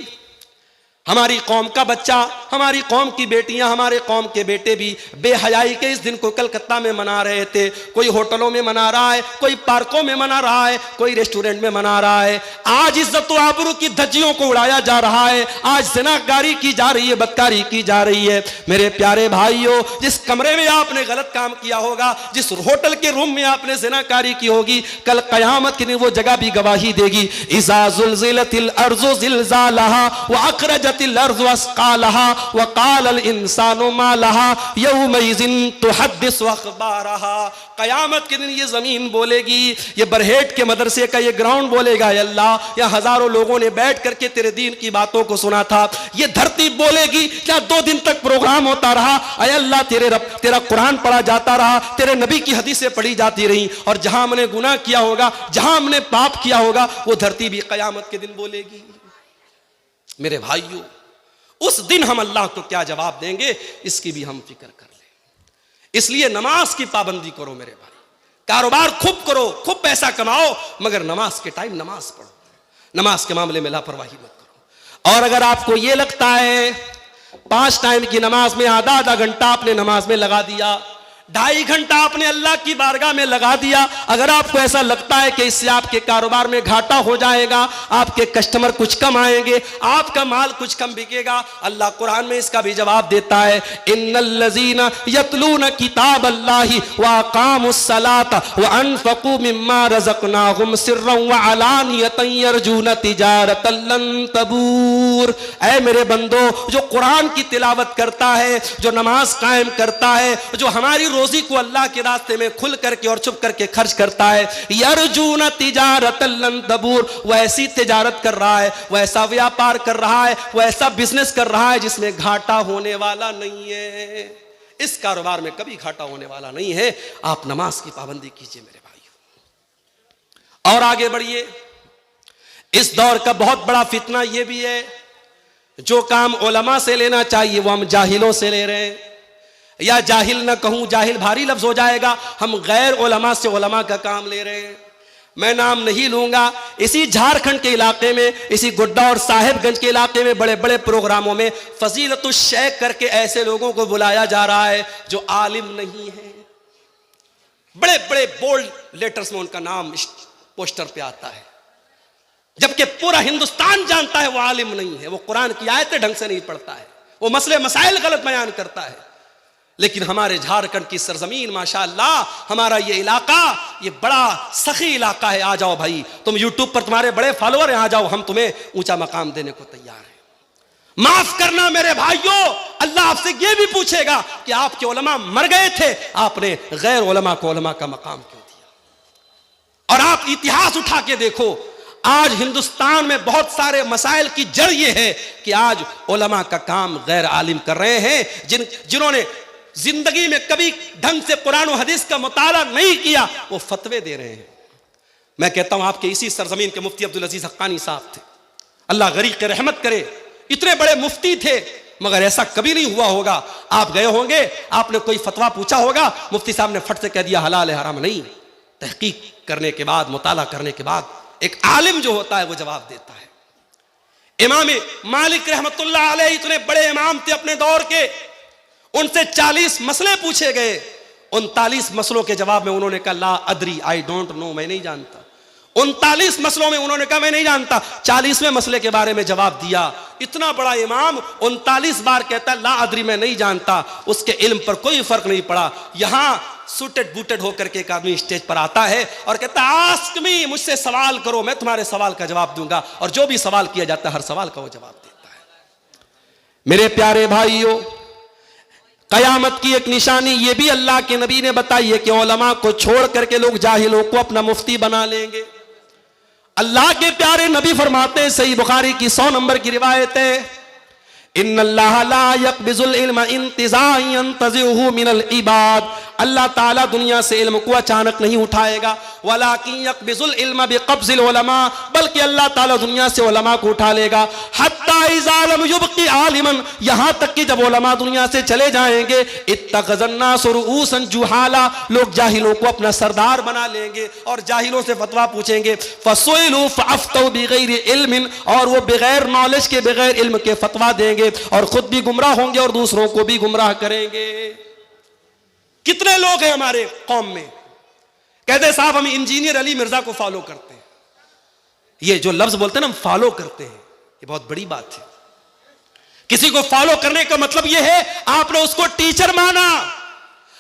हमारी कौम का बच्चा, हमारी कौम की बेटियां, हमारे कौम के बेटे भी बेहयाई के इस दिन को कलकत्ता में मना रहे थे। कोई होटलों में मना रहा है, कोई पार्कों में मना रहा है, कोई रेस्टोरेंट में मना रहा है। आज इज्जत व आबरू की धज्जियों को उड़ाया जा रहा है, आज ज़िनाकारी की जा रही है, बदकारी की जा रही है। मेरे प्यारे भाइयों, जिस कमरे में आपने गलत काम किया होगा, जिस होटल के रूम में आपने ज़िनाकारी की होगी, कल क़यामत के दिन वो जगह भी गवाही देगी। इज़ा ज़ुल्ज़िलतिल अर्ज़ु ज़िलज़ालहा व अख़रजत कयामत के दिन ये जमीन बोलेगी, ये बरहेट के मदरसे का ये ग्राउंड बोलेगा, अल्लाह यहाँ हजारों लोगों ने बैठ करके तेरे दीन की बातों को सुना था। ये धरती बोलेगी, क्या 2 दिन तक प्रोग्राम होता रहा, अय अल्लाह तेरा कुरान पढ़ा जाता रहा, तेरे नबी की हदीसें पढ़ी जाती रही, और जहां हमने गुनाह किया होगा, जहां हमने पाप किया होगा, वो धरती भी कयामत के दिन बोलेगी। मेरे भाइयों, उस दिन हम अल्लाह को क्या जवाब देंगे, इसकी भी हम फिक्र कर लें। इसलिए नमाज की पाबंदी करो मेरे भाई, कारोबार खूब करो, खूब पैसा कमाओ, मगर नमाज के टाइम नमाज पढ़ो, नमाज के मामले में लापरवाही मत करो। और अगर आपको यह लगता है 5 टाइम की नमाज में आधा घंटा आपने नमाज में लगा दिया, 2.5 घंटा आपने अल्लाह की बारगाह में लगा दिया, अगर आपको ऐसा लगता है कि इससे आपके कारोबार में घाटा हो जाएगा, आपके कस्टमर कुछ कम आएंगे, आपका माल कुछ कम बिकेगा, अल्लाह कुरान में इसका भी जवाब देता है, इन्नल्लज़ीना यतलूना किताबल्लाहि व अक़ामुस्सलाता व अनफ़क़ू मिम्मा रज़क़नाहुम सिर्रन व अलानियतन यरजूना तिजारतन लन तबूर। ऐ मेरे बंदो, जो कुरान की तिलावत करता है, जो नमाज कायम करता है, जो हमारी रोजी को अल्लाह के रास्ते में खुल करके और छुप करके खर्च करता है, यरजूना तिजारतन लन तबूर, वो ऐसी तिजारत कर रहा है, वो ऐसा व्यापार कर रहा है, वो ऐसा बिजनेस कर रहा है जिसमें घाटा होने वाला नहीं है। इस कारोबार में कभी घाटा होने वाला नहीं है। आप नमाज की पाबंदी कीजिए मेरे भाइयों। और आगे बढ़िए। इस दौर का बहुत बड़ा फितना यह भी है, जो काम उलमा से लेना चाहिए वो हम जाहिलों से ले रहे हैं, या जाहिल ना कहूं, जाहिल भारी लफ्ज हो जाएगा, हम गैर उलमा से उलमा का काम ले रहे हैं। मैं नाम नहीं लूंगा, इसी झारखंड के इलाके में, इसी गोड्डा और साहेबगंज के इलाके में बड़े बड़े प्रोग्रामों में फजीलतुल शेख करके ऐसे लोगों को बुलाया जा रहा है जो आलिम नहीं है। बड़े बड़े बोल्ड लेटर्स में उनका नाम पोस्टर पे आता है, जबकि पूरा हिंदुस्तान जानता है वो आलिम नहीं है, वो कुरान की आयतें ढंग से नहीं पढ़ता है, वो मसले मसाइल गलत बयान करता है। लेकिन हमारे झारखंड की सरजमीन माशाअल्लाह, हमारा ये इलाका, ये बड़ा सखी इलाका है। आ जाओ भाई, तुम यूट्यूब पर तुम्हारे बड़े फॉलोअर हैं, आ जाओ, हम तुम्हें ऊंचा मकाम देने को तैयार हैं। माफ करना मेरे भाइयों, अल्लाह आपसे ये भी पूछेगा कि आपके उलमा मर गए थे, आपने गैर उलमा को उलमा का मकाम क्यों दिया। और आप इतिहास उठा के देखो, आज हिंदुस्तान में बहुत सारे मसाइल की जड़ ये है कि आज उलमा का काम गैर आलिम कर रहे हैं, जिन्होंने जिंदगी में कभी ढंग से कुरान और हदीस का मुताला नहीं किया, वो फतवे दे रहे हैं। मैं कहता हूं आपके इसी सरजमीन के मुफ्ती अब्दुल अजीज हक्कानी साहब थे, अल्लाह गरीक रहमत करे, इतने बड़े मुफ्ती थे, मगर ऐसा कभी नहीं हुआ होगा। आप गए होंगे, आपने कोई फतवा पूछा होगा, मुफ्ती साहब ने फट से कह दिया हलाल है हराम नहीं। तहकीक करने के बाद, मुताला करने के बाद एक आलिम जो होता है वो जवाब देता है। इमाम मालिक रहमतुल्लाह अलैह इतने बड़े इमाम थे अपने दौर के, उनसे 40 मसले पूछे गए, 39 मसलों के जवाब में उन्होंने कहा ला अदरी, आई डोंट नो, मैं नहीं जानता। 39 मसलों में उन्होंने कहा मैं नहीं जानता, 40वें मसले के बारे में जवाब दिया। इतना बड़ा इमाम 39 बार कहता है ला अदरी, मैं नहीं जानता, उसके इल्म पर कोई फर्क नहीं पड़ा। यहां सूटेड बूटेड होकर के एक आदमी स्टेज पर आता है और कहता है आस्क मी, मुझसे सवाल करो, मैं तुम्हारे सवाल का जवाब दूंगा। और जो भी सवाल किया जाता है हर सवाल का वो जवाब देता है। मेरे प्यारे भाइयों, कयामत की एक निशानी ये भी अल्लाह के नबी ने बताई है कि उलमा को छोड़ करके लोग जाहिलों को अपना मुफ्ती बना लेंगे। अल्लाह के प्यारे नबी फरमाते हैं, सही बुखारी की 100 नंबर की रिवायत है, इन्नल्लाह ला यक़बिज़ुल इल्म इंतिज़ाअन यंतज़िउहु मिनल इबाद। अल्लाह ताला दुनिया से इल्म को अचानक नहीं उठाएगा। वलाकिन यक़बिज़ुल इल्म बिक़ब्ज़िल उलमा, बल्कि अल्लाह ताला दुनिया से उलमा को उठा लेगा। हत्ता इज़ा लम युबक़ि आलिमन, यहाँ तक कि जब उलमा दुनिया से चले जाएंगे, इत्तख़ज़न नासु रुऊसन जुहाला, लोग जाहिलों को अपना सरदार बना लेंगे और जाहिलों से फतवा पूछेंगे। फ़सुइलू फ़अफ़्तऊ बिग़ैरि इल्मिन, और वो बगैर नॉलेज के, बगैर इल्म के फतवा देंगे और खुद भी गुमराह होंगे और दूसरों को भी गुमराह करेंगे। कितने लोग हैं हमारे कौम में कहते साहब हम इंजीनियर अली मिर्जा को फॉलो करते हैं। ये जो लफ्ज बोलते हैं ना, हम फॉलो करते हैं, ये बहुत बड़ी बात है। किसी को फॉलो करने का मतलब यह है आपने उसको टीचर माना,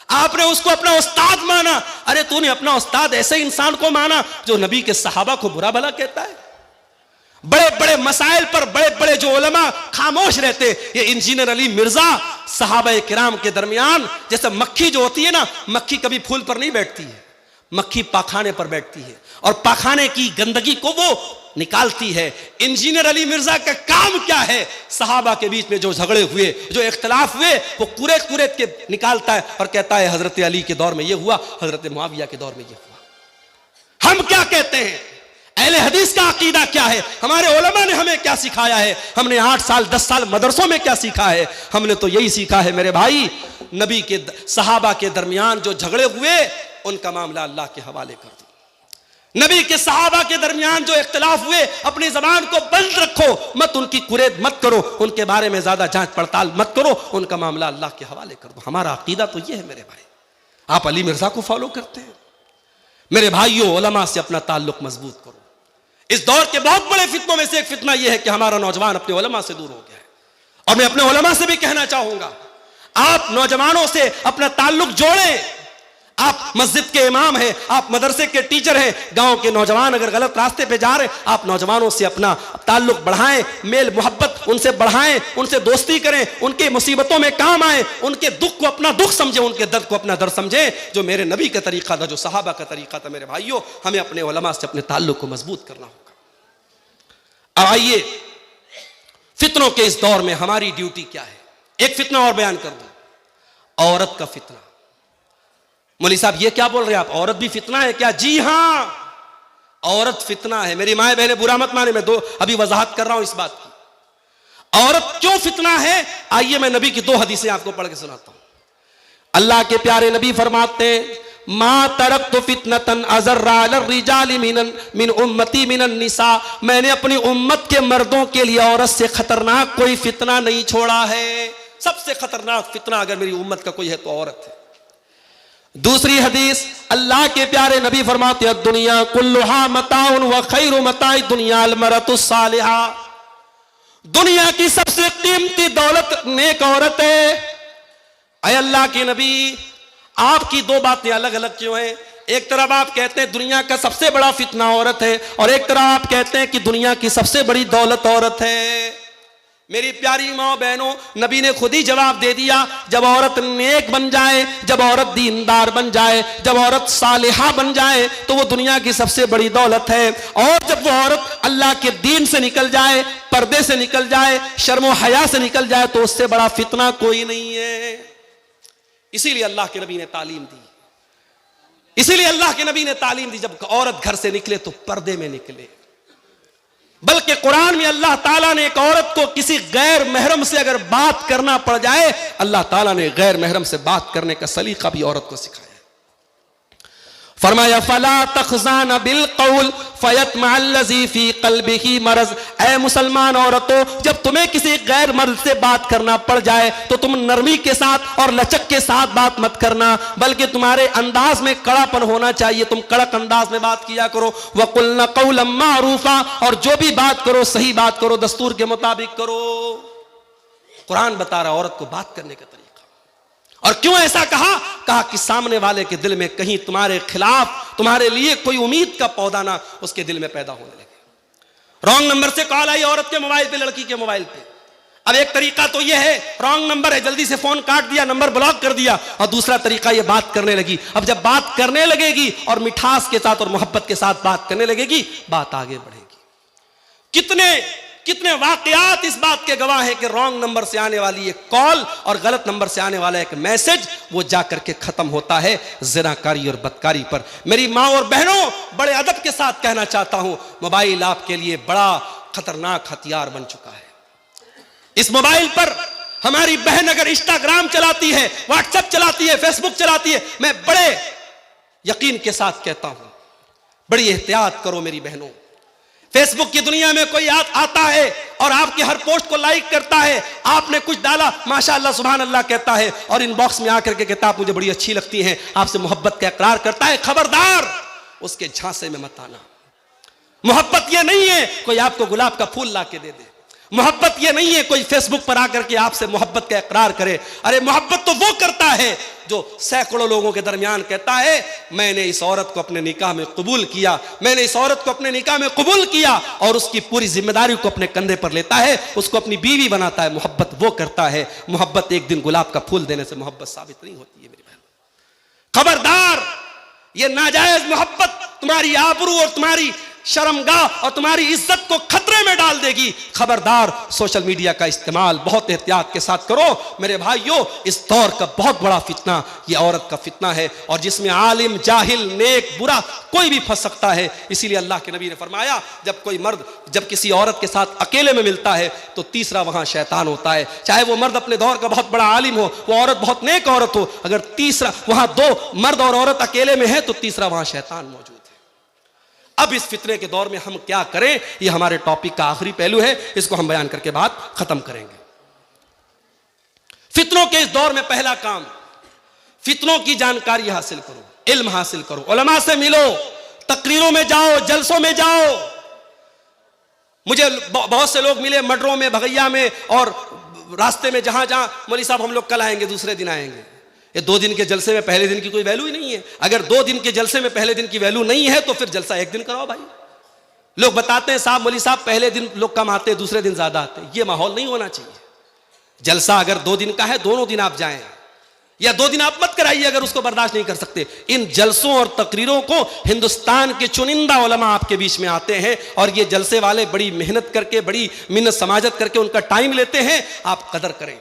आपने उसको अपना उस्ताद माना। अरे तूने अपना उस्ताद ऐसे इंसान को माना जो नबी के सहाबा को बुरा भला कहता है। बड़े बड़े मसाइल पर बड़े बड़े जो उलमा खामोश रहते, ये इंजीनियर अली मिर्जा सहाबा किराम के दरमियान, जैसे मक्खी जो होती है ना, मक्खी कभी फूल पर नहीं बैठती है, मक्खी पाखाने पर बैठती है और पाखाने की गंदगी को वो निकालती है। इंजीनियर अली मिर्जा का काम क्या है? सहाबा के बीच में जो झगड़े हुए, जो इख्तलाफ हुए, वो कुरेद कुरेद के निकालता है और कहता है हजरत अली के दौर में ये हुआ, हजरत मुआविया के दौर में ये हुआ। हम क्या कहते हैं? अहले हदीस का अकीदा क्या है? हमारे उलमा ने हमें क्या सिखाया है? हमने 8 साल 10 साल मदरसों में क्या सीखा है? हमने तो यही सीखा है मेरे भाई, नबी के सहाबा के दरमियान जो झगड़े हुए उनका मामला अल्लाह के हवाले कर दो। नबी के सहाबा के दरमियान जो इख्तिलाफ हुए, अपनी जबान को बंद रखो, मत उनकी कुरेद मत करो, उनके बारे में ज्यादा जांच पड़ताल मत करो, उनका मामला अल्लाह के हवाले कर दो। हमारा अकीदा तो ये है मेरे भाई। आप अली मिर्जा को फॉलो करते हैं? मेरे भाइयों, उलमा से अपना ताल्लुक मजबूत करो। इस दौर के बहुत बड़े फितनों में से एक फितना यह है कि हमारा नौजवान अपने उलमा से दूर हो गया है। और मैं अपने उलमा से भी कहना चाहूंगा, आप नौजवानों से अपना ताल्लुक जोड़ें। आप मस्जिद के इमाम हैं, आप मदरसे के टीचर हैं, गांव के नौजवान अगर गलत रास्ते पे जा रहे, आप नौजवानों से अपना ताल्लुक बढ़ाएं, मेल मोहब्बत उनसे बढ़ाएं, उनसे दोस्ती करें, उनकी मुसीबतों में काम आए, उनके दुख को अपना दुख समझें, उनके दर्द को अपना दर्द समझें। जो मेरे नबी का तरीका था, जो सहाबा का तरीका था, मेरे भाइयों, हमें अपने उलमा से अपने ताल्लुक को मजबूत करना होगा। अब आइए, फितनों के इस दौर में हमारी ड्यूटी क्या है? एक फितना और बयान कर दूं, औरत का फितना। मौलवी साहब ये क्या बोल रहे हैं आप? औरत भी फितना है क्या? जी हां, औरत फितना है। मेरी माए बहने बुरा मत माने, मैं अभी वजाहत कर रहा हूं इस बात की। औरत क्यों फितना है? आइए मैं नबी की 2 हदीसें आपको पढ़ के सुनाता हूं। अल्लाह के प्यारे नबी फरमाते हैं, मा तरक्तु फितनतन अज़र्रा लिर्रिजालि मिन उम्मती मिनन निसा, मैंने अपनी उम्मत के मर्दों के लिए औरत से खतरनाक कोई फितना नहीं छोड़ा है। सबसे खतरनाक फितना अगर मेरी उम्मत का कोई है तो औरत है। दूसरी हदीस, अल्लाह के प्यारे नबी फरमाते हैं, दुनिया कुल्लुहा मताउन व खैरु मताई दुनिया अल मरतुस सालिहा, दुनिया की सबसे कीमती दौलत नेक औरत है। ऐ अल्लाह के नबी, आपकी 2 बातें अलग अलग क्यों हैं? एक तरफ आप कहते हैं दुनिया का सबसे बड़ा फितना औरत है, और एक तरफ आप कहते हैं कि दुनिया की सबसे बड़ी दौलत औरत है। मेरी प्यारी माँ बहनों, नबी ने खुद ही जवाब दे दिया, जब औरत नेक बन जाए, जब औरत दीनदार बन जाए, जब औरत सालिहा बन जाए, तो वो दुनिया की सबसे बड़ी दौलत है। और जब वो औरत अल्लाह के दीन से निकल जाए, पर्दे से निकल जाए, शर्म हया से निकल जाए, तो उससे बड़ा फितना कोई नहीं है। इसीलिए अल्लाह के नबी ने तालीम दी, इसीलिए अल्लाह के नबी ने तालीम दी, जब औरत घर से निकले तो पर्दे में निकले। बल्कि कुरान में अल्लाह ताला ने एक औरत को किसी गैर महरम से अगर बात करना पड़ जाए, अल्लाह ताला ने गैर महरम से बात करने का सलीका भी औरत को सिखाया। फरमाया फला तखजान बिल कौल फयतमअल्लज़ी फी क़ल्बिही मरज़, ऐ मुसलमान औरतों, जब तुम्हें किसी गैर मर्द से बात करना पड़ जाए तो तुम नरमी के साथ और लचक के साथ बात मत करना, बल्कि तुम्हारे अंदाज में कड़ापन होना चाहिए, तुम कड़क अंदाज में बात किया करो। वक़ुल्ना क़ौलन मारूफ़ा, और जो भी बात करो सही बात करो, दस्तूर के मुताबिक करो। कुरान बता रहा औरत को बात करने का तरीका। और क्यों ऐसा कहा? कहा कि सामने वाले के दिल में कहीं तुम्हारे खिलाफ, तुम्हारे लिए कोई उम्मीद का पौधा ना उसके दिल में पैदा होने लगे। रॉन्ग नंबर से कॉल आई औरत के मोबाइल पे, लड़की के मोबाइल पे। अब एक तरीका तो यह है, रॉन्ग नंबर है, जल्दी से फोन काट दिया, नंबर ब्लॉक कर दिया। और दूसरा तरीका ये बात करने लगी। अब जब बात करने लगेगी और मिठास के साथ और मोहब्बत के साथ बात करने लगेगी, बात आगे बढ़ेगी। कितने कितने वाकयात इस बात के गवाह हैं कि रॉन्ग नंबर से आने वाली एक कॉल और गलत नंबर से आने वाला एक मैसेज वो जाकर के खत्म होता है ज़िनाकारी और बदकारी पर। मेरी माँ और बहनों, बड़े अदब के साथ कहना चाहता हूं, मोबाइल आपके लिए बड़ा खतरनाक हथियार बन चुका है। इस मोबाइल पर हमारी बहन अगर इंस्टाग्राम चलाती है, व्हाट्सएप चलाती है, फेसबुक चलाती है, मैं बड़े यकीन के साथ कहता हूं, बड़ी एहतियात करो मेरी बहनों। फेसबुक की दुनिया में कोई आता है और आपकी हर पोस्ट को लाइक करता है, आपने कुछ डाला, माशाअल्लाह सुभान अल्लाह कहता है और इनबॉक्स में आकर के कहता आप मुझे बड़ी अच्छी लगती हैं, आपसे मोहब्बत का इकरार करता है। खबरदार, उसके झांसे में मत आना। मोहब्बत ये नहीं है कोई आपको गुलाब का फूल ला के दे दे, मोहब्बत ये नहीं है कोई फेसबुक पर आकर के आपसे मोहब्बत का इकरार करे। अरे मोहब्बत तो वो करता है जो सैकड़ों लोगों के दरमियान कहता है मैंने इस औरत को अपने निकाह में कबूल किया, मैंने इस औरत को अपने निकाह में कबूल किया, और उसकी पूरी जिम्मेदारी को अपने कंधे पर लेता है, उसको अपनी बीवी बनाता है। मोहब्बत वो करता है। मोहब्बत एक दिन गुलाब का फूल देने से मोहब्बत साबित नहीं होती है मेरी बहन। खबरदार, ये नाजायज मोहब्बत तुम्हारी आबरू और तुम्हारी शर्मगाह और तुम्हारी इज्जत को खतरे में डाल देगी। खबरदार, सोशल मीडिया का इस्तेमाल बहुत एहतियात के साथ करो मेरे भाइयों। इस दौर का बहुत बड़ा फितना ये औरत का फितना है, और जिसमें आलिम, जाहिल, नेक, बुरा कोई भी फंस सकता है। इसीलिए अल्लाह के नबी ने फरमाया, जब कोई मर्द जब किसी औरत के साथ अकेले में मिलता है तो तीसरा वहां शैतान होता है। चाहे वो मर्द अपने दौर का बहुत बड़ा आलिम हो, वो औरत बहुत नेक औरत हो, अगर तीसरा वहां दो मर्द और औरत अकेले में है तो तीसरा वहां शैतान मौजूद है। अब इस फितने के दौर में हम क्या करें, ये हमारे टॉपिक का आखिरी पहलू है, इसको हम बयान करके बात खत्म करेंगे। फितनों के इस दौर में पहला काम, फितनों की जानकारी हासिल करो, इल्म हासिल करो, उलमा से मिलो, तकरीरों में जाओ, जलसों में जाओ। मुझे बहुत से लोग मिले मडरों में, भगैया में, और रास्ते में जहां जहां, मौलवी साहब हम लोग कल आएंगे, दूसरे दिन आएंगे। ये 2 दिन के जलसे में पहले दिन की कोई वैल्यू ही नहीं है। अगर 2 दिन के जलसे में पहले दिन की वैल्यू नहीं है तो फिर जलसा एक दिन कराओ भाई। लोग बताते हैं साहब, मौलवी साहब पहले दिन लोग कम आते हैं, दूसरे दिन ज्यादा आते हैं। ये माहौल नहीं होना चाहिए। जलसा अगर 2 दिन का है, दोनों दिन आप जाएं, या 2 दिन आप मत कराइए अगर उसको बर्दाश्त नहीं कर सकते। इन जलसों और तकरीरों को हिंदुस्तान के चुनिंदा उलमा आपके बीच में आते हैं, और ये जलसे वाले बड़ी मेहनत करके, बड़ी मिन्नत समाजत करके उनका टाइम लेते हैं। आप कदर करें।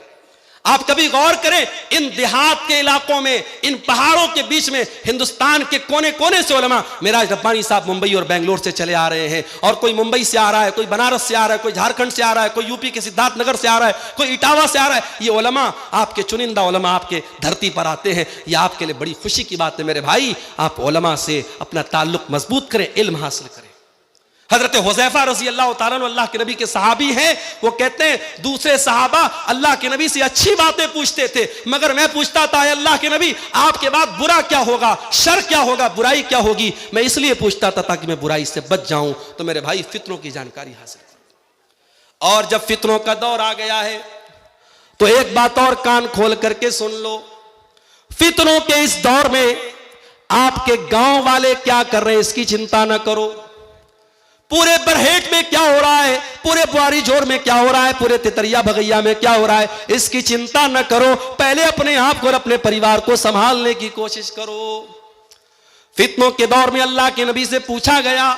आप कभी गौर करें, इन देहात के इलाकों में, इन पहाड़ों के बीच में हिंदुस्तान के कोने कोने से उलमा, मिराज रब्बानी साहब मुंबई और बेंगलोर से चले आ रहे हैं, और कोई मुंबई से आ रहा है, कोई बनारस से आ रहा है, कोई झारखंड से आ रहा है, कोई यूपी के सिद्धार्थनगर से आ रहा है, कोई इटावा से आ रहा है। ये उलमा, आपके चुनिंदा उलमा आपके धरती पर आते हैं। ये आपके लिए बड़ी खुशी की बात है मेरे भाई। आप उलमा से अपना ताल्लुक मजबूत करें, इल्म हासिल करें। हजरत हुज़ैफा रज़ी अल्लाह तआला अन्हु अल्लाह के नबी के सहाबी हैं। वो कहते हैं दूसरे सहाबा अल्लाह के नबी से अच्छी बातें पूछते थे, मगर मैं पूछता था अल्लाह के नबी आपके बाद बुरा क्या होगा, शर क्या होगा, बुराई क्या होगी। मैं इसलिए पूछता था ताकि मैं बुराई से बच जाऊं। तो मेरे भाई फितनों की जानकारी हासिल करो। और जब फितनों का दौर आ गया है तो एक बात और कान खोल करके सुन लो। फितनों के इस दौर में आपके गांव वाले क्या कर रहे हैं इसकी चिंता ना करो। पूरे बरहेट में क्या हो रहा है, पूरे बुआरी जोर में क्या हो रहा है, पूरे तितरिया भगैया में क्या हो रहा है, इसकी चिंता न करो। पहले अपने आप को और अपने परिवार को संभालने की कोशिश करो। फितनों के दौर में अल्लाह के नबी से पूछा गया,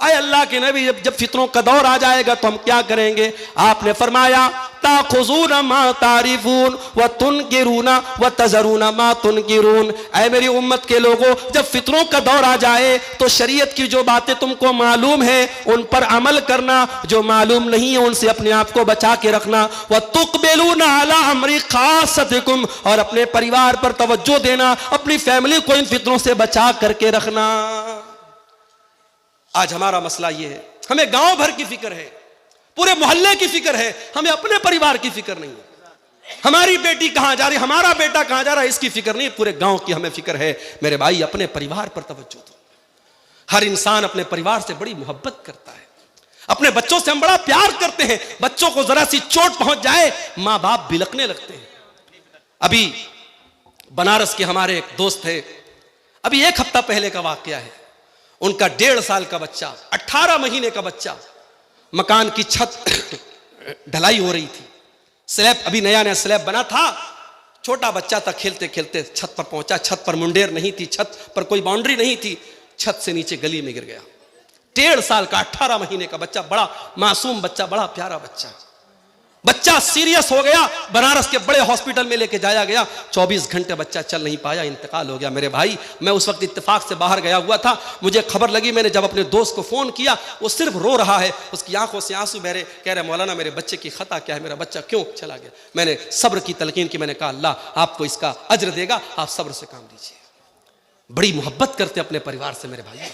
आए अल्लाह के नबी जब फितनों का दौर आ जाएगा तो हम क्या करेंगे। आपने फरमाया ताखुज़ून मा तारिफून व तुनकिरूना व तज़रून मा तुनकिरून। ऐ मेरी उम्मत के लोगों, जब फितनों का दौर आ जाए तो शरीयत की जो बातें तुमको मालूम है उन पर अमल करना, जो मालूम नहीं है उनसे अपने आप को बचा के रखना। व तुक़बिलूना अला अमरी खासतिकुम, और अपने परिवार पर तवज्जो देना, अपनी फैमिली को इन फितनों से बचा करके रखना। आज हमारा मसला यह है, हमें गांव भर की फिक्र है, पूरे मोहल्ले की फिक्र है, हमें अपने परिवार की फिक्र नहीं है। हमारी बेटी कहां जा रही, हमारा बेटा कहां जा रहा है, इसकी फिक्र नहीं, पूरे गांव की हमें फिक्र है। मेरे भाई अपने परिवार पर तवज्जो दो। हर इंसान अपने परिवार से बड़ी मोहब्बत करता है, अपने बच्चों से हम बड़ा प्यार करते हैं। बच्चों को जरा सी चोट पहुंच जाए मां बाप बिलकने लगते हैं। अभी बनारस के हमारे एक दोस्त थे, अभी 1 हफ्ता पहले का वाकया है। उनका 1.5 साल का बच्चा, 18 महीने का बच्चा, मकान की छत ढलाई हो रही थी, स्लैब अभी नया नया स्लैब बना था, छोटा बच्चा था, खेलते खेलते छत पर पहुंचा। छत पर मुंडेर नहीं थी, छत पर कोई बाउंड्री नहीं थी, छत से नीचे गली में गिर गया। 1.5 साल का 18 महीने का बच्चा, बड़ा मासूम बच्चा, बड़ा प्यारा बच्चा सीरियस हो गया, बनारस के बड़े हॉस्पिटल में लेके जाया गया। 24 घंटे बच्चा चल नहीं पाया, इंतकाल हो गया। मेरे भाई, मैं उस वक्त इत्तेफाक से बाहर गया हुआ था, मुझे खबर लगी। मैंने जब अपने दोस्त को फोन किया, वो सिर्फ रो रहा है, उसकी आंखों से आंसू बह रहे, कह रहे मौलाना मेरे बच्चे की खता क्या है, मेरा बच्चा क्यों चला गया। मैंने सब्र की तलकीन की, मैंने कहा अल्लाह आपको इसका अज्र देगा, आप सब्र से काम लीजिए। बड़ी मोहब्बत करते अपने परिवार से मेरे भाई।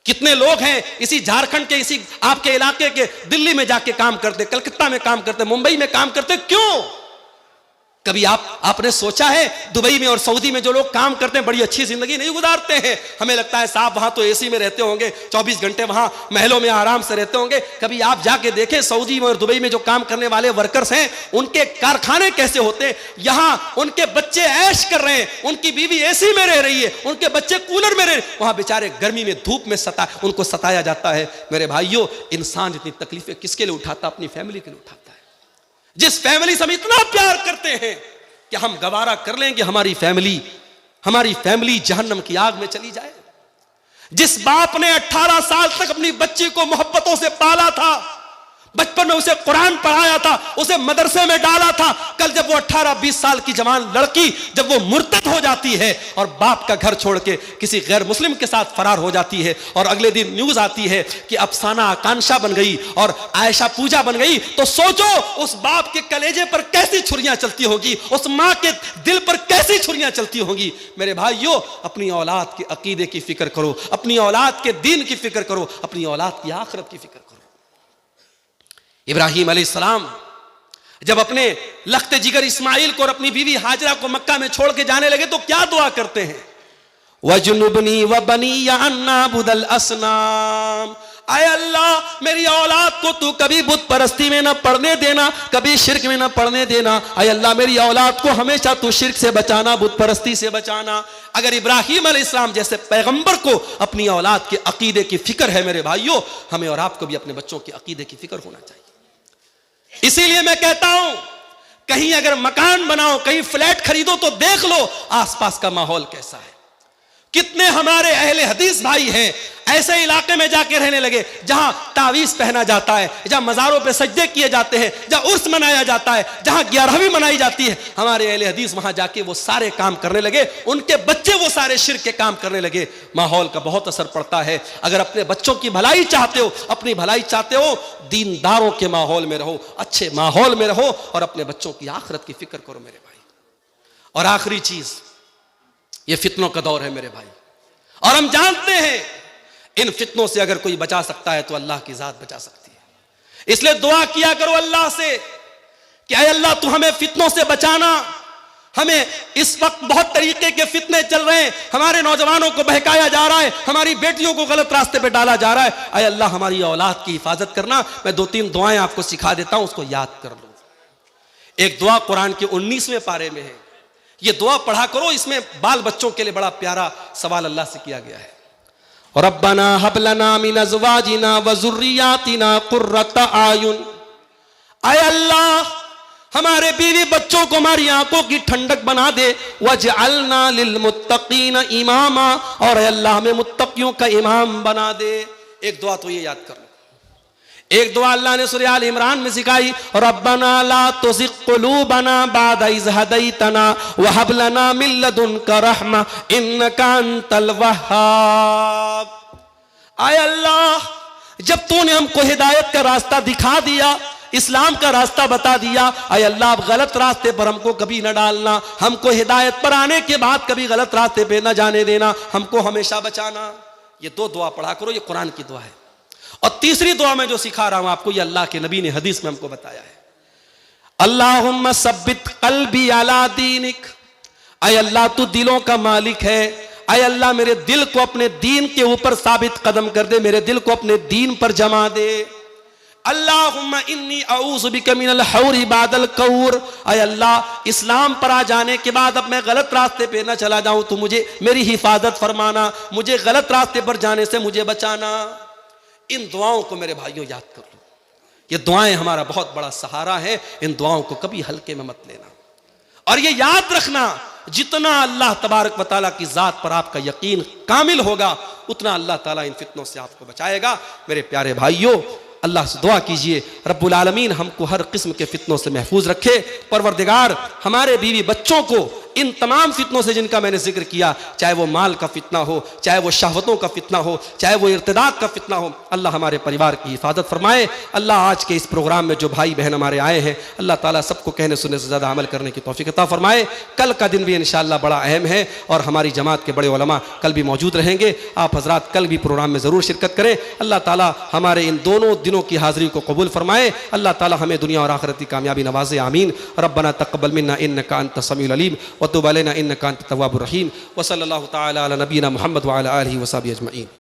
कितने लोग हैं इसी झारखंड के, इसी आपके इलाके के, दिल्ली में जाके काम करते, कलकत्ता में काम करते, मुंबई में काम करते, क्यों? कभी आपने सोचा है दुबई में और सऊदी में जो लोग काम करते हैं बड़ी अच्छी जिंदगी नहीं गुजारते हैं? हमें लगता है साहब वहां तो एसी में रहते होंगे, 24 घंटे वहां महलों में आराम से रहते होंगे। कभी आप जाके देखें सऊदी में और दुबई में जो काम करने वाले वर्कर्स हैं, उनके कारखाने कैसे होते हैं। यहां उनके बच्चे ऐश कर रहे हैं, उनकी बीवी एसी में रह रही है, उनके बच्चे कूलर में रह रहे हैं, वहां बेचारे गर्मी में धूप में उनको सताया जाता है। मेरे भाइयों, इंसान इतनी तकलीफें किसके लिए उठाता? अपनी फैमिली के लिए उठाता है। जिस फैमिली से हम इतना प्यार करते हैं कि हम गवारा कर लें कि हमारी फैमिली जहन्नम की आग में चली जाए। जिस बाप ने 18 साल तक अपनी बच्ची को मोहब्बतों से पाला था, बचपन में उसे कुरान पढ़ाया था, उसे मदरसे में डाला था, कल जब वो 18-20 साल की जवान लड़की जब वो मुर्तद हो जाती है और बाप का घर छोड़ के किसी गैर मुस्लिम के साथ फरार हो जाती है, और अगले दिन न्यूज आती है कि अफसाना आकांक्षा बन गई और आयशा पूजा बन गई, तो सोचो उस बाप के कलेजे पर कैसी छुरियां चलती होगी, उस मां के दिल पर कैसी छुरियां चलती होंगी। मेरे भाइयों, अपनी औलाद के अकीदे की फिक्र करो, अपनी औलाद के दीन की फिक्र करो, अपनी औलाद की आखिरत की फिक्र करो। इब्राहिम अलैहिस्सलाम जब अपने लख्ते जिगर इस्माइल को और अपनी बीवी हाजरा को मक्का में छोड़ के जाने लगे तो क्या दुआ करते हैं? वजुनुबनी व बनिया अन्ना बुदल असनाम। आय अल्लाह, मेरी औलाद को तू कभी बुत परस्ती में ना पड़ने देना, कभी शिर्क में ना पड़ने देना। आय अल्लाह, मेरी औलाद को हमेशा तू शिर्क से बचाना, बुत परस्ती से बचाना। अगर इब्राहिम अलैहिस्सलाम जैसे पैगंबर को अपनी औलाद के अकीदे की फिक्र है, मेरे भाइयों, हमें और आपको भी अपने बच्चों के अकीदे की फिक्र होना चाहिए। इसीलिए मैं कहता हूं, कहीं अगर मकान बनाओ, कहीं फ्लैट खरीदो तो देख लो आसपास का माहौल कैसा है। कितने हमारे अहले हदीस भाई हैं ऐसे इलाके में जाके रहने लगे जहां तावीज पहना जाता है, जहां मजारों पे सजदे किए जाते हैं, जहां उर्स मनाया जाता है, जहां 11वीं मनाई जाती है। हमारे अहले हदीस वहां जाके वो सारे काम करने लगे, उनके बच्चे वो सारे शिर्क के काम करने लगे। माहौल का बहुत असर पड़ता है। अगर अपने बच्चों की भलाई चाहते हो, अपनी भलाई चाहते हो, दीनदारों के माहौल में रहो, अच्छे माहौल में रहो और अपने बच्चों की आखिरत की फिक्र करो मेरे भाई। और आखिरी चीज, ये फितनों का दौर है मेरे भाई, और हम जानते हैं इन फितनों से अगर कोई बचा सकता है तो अल्लाह की जात बचा सकती है। इसलिए दुआ किया करो अल्लाह से कि ऐ अल्लाह तू हमें फितनों से बचाना। हमें इस वक्त बहुत तरीके के फितने चल रहे हैं, हमारे नौजवानों को बहकाया जा रहा है, हमारी बेटियों को गलत रास्ते पे डाला जा रहा है। ऐ अल्लाह हमारी औलाद की हिफाजत करना। मैं 2-3 दुआएं आपको सिखा देता हूं, उसको याद कर लो। एक दुआ कुरान के 19वें पारे में है, ये दुआ पढ़ा करो। इसमें बाल बच्चों के लिए बड़ा प्यारा सवाल अल्लाह से किया गया है। रब्बना हब लना मिन अज़वाजिना व ज़ुर्रियातिना कुर्रत आयुन। आय अल्लाह, हमारे बीवी बच्चों को हमारी आंखों की ठंडक बना दे। वजअलना लिल मुत्तकीन इमामा, और अल्लाह हमें मुत्तकियों का इमाम बना दे। एक दुआ तो ये याद कर लो। एक दुआ अल्लाह ने सूरह आल इमरान में सिखाई, रब्बना ला तुज़िग़ क़ुलूबना बअद इज़ हदैतना व हब लना मिन लदुनका रहमा इन्नका अंतल वह्हाब। आय अल्लाह, जब तूने हमको हिदायत का रास्ता दिखा दिया, इस्लाम का रास्ता बता दिया, आय अल्लाह अब गलत रास्ते पर हमको कभी न डालना, हमको हिदायत पर आने के बाद कभी गलत रास्ते पे न जाने देना, हमको हमेशा बचाना। ये 2 दुआ पढ़ा करो, ये कुरान की दुआ है। और तीसरी दुआ मैं जो सिखा रहा हूं आपको, ये अल्लाह के नबी ने हदीस में हमको बताया है। अल्लाहुम्मा सब्बित क़ल्बी अला दीनिक। आय अल्लाह तू दिलों का मालिक है, आय अल्लाह मेरे दिल को अपने दीन के ऊपर साबित कदम कर दे, मेरे दिल को अपने दीन पर जमा दे। अल्लाहुम्मा इन्नी अऊज़ु बिका मिनल हौरि बादल कौर। आय अल्लाह, इस्लाम पर आ जाने के बाद अब मैं गलत रास्ते पे ना चला जाऊं, तो मुझे मेरी हिफाजत फरमाना, मुझे गलत रास्ते पर जाने से मुझे बचाना। इन दुआओं को मेरे भाइयों याद कर लो। ये दुआएं हमारा बहुत बड़ा सहारा है, इन दुआओं को कभी हल्के में मत लेना। और ये याद रखना, जितना अल्लाह तबारक व तआला की ज़ात पर आपका यकीन कामिल होगा उतना अल्लाह ताला इन फितनों से आपको बचाएगा। मेरे प्यारे भाइयों, अल्लाह से दुआ कीजिए रब्बुल आलमीन हमको हर किस्म के फितनों से महफूज रखे। परवरदिगार हमारे बीवी बच्चों को इन तमाम फितनों से जिनका मैंने जिक्र किया, चाहे वो माल का फितना हो, चाहे वो शहवतों का फितना हो, चाहे वो इर्तिदाद का फितना हो, अल्लाह हमारे परिवार की हिफाजत फरमाए। अल्लाह आज के इस प्रोग्राम में जो भाई बहन हमारे आए हैं, अल्लाह ताला सबको कहने सुनने से ज़्यादा अमल करने की तौफीक अता फरमाए। कल का दिन भी इंशाअल्लाह बड़ा अहम है और हमारी जमात के बड़े उलमा कल भी मौजूद रहेंगे। आप हजरात कल भी प्रोग्राम में ज़रूर शिरकत करें। अल्लाह ताला हमारे इन दोनों दिनों की हाज़िरी को कबूल फरमाए। अल्लाह ताला हमें दुनिया और आखिरत की कामयाबी नवाज़े, आमीन। रब्बना तक़ब्बल मिन्ना इन्नका अंत समीउल अलीम व तुब अलैना इन्नका अंत तव्वाबुर रहीम। व सल्लल्लाहु तआला अला नबीना मुहम्मद व अला आलिहि व सहबिहि अजमईन।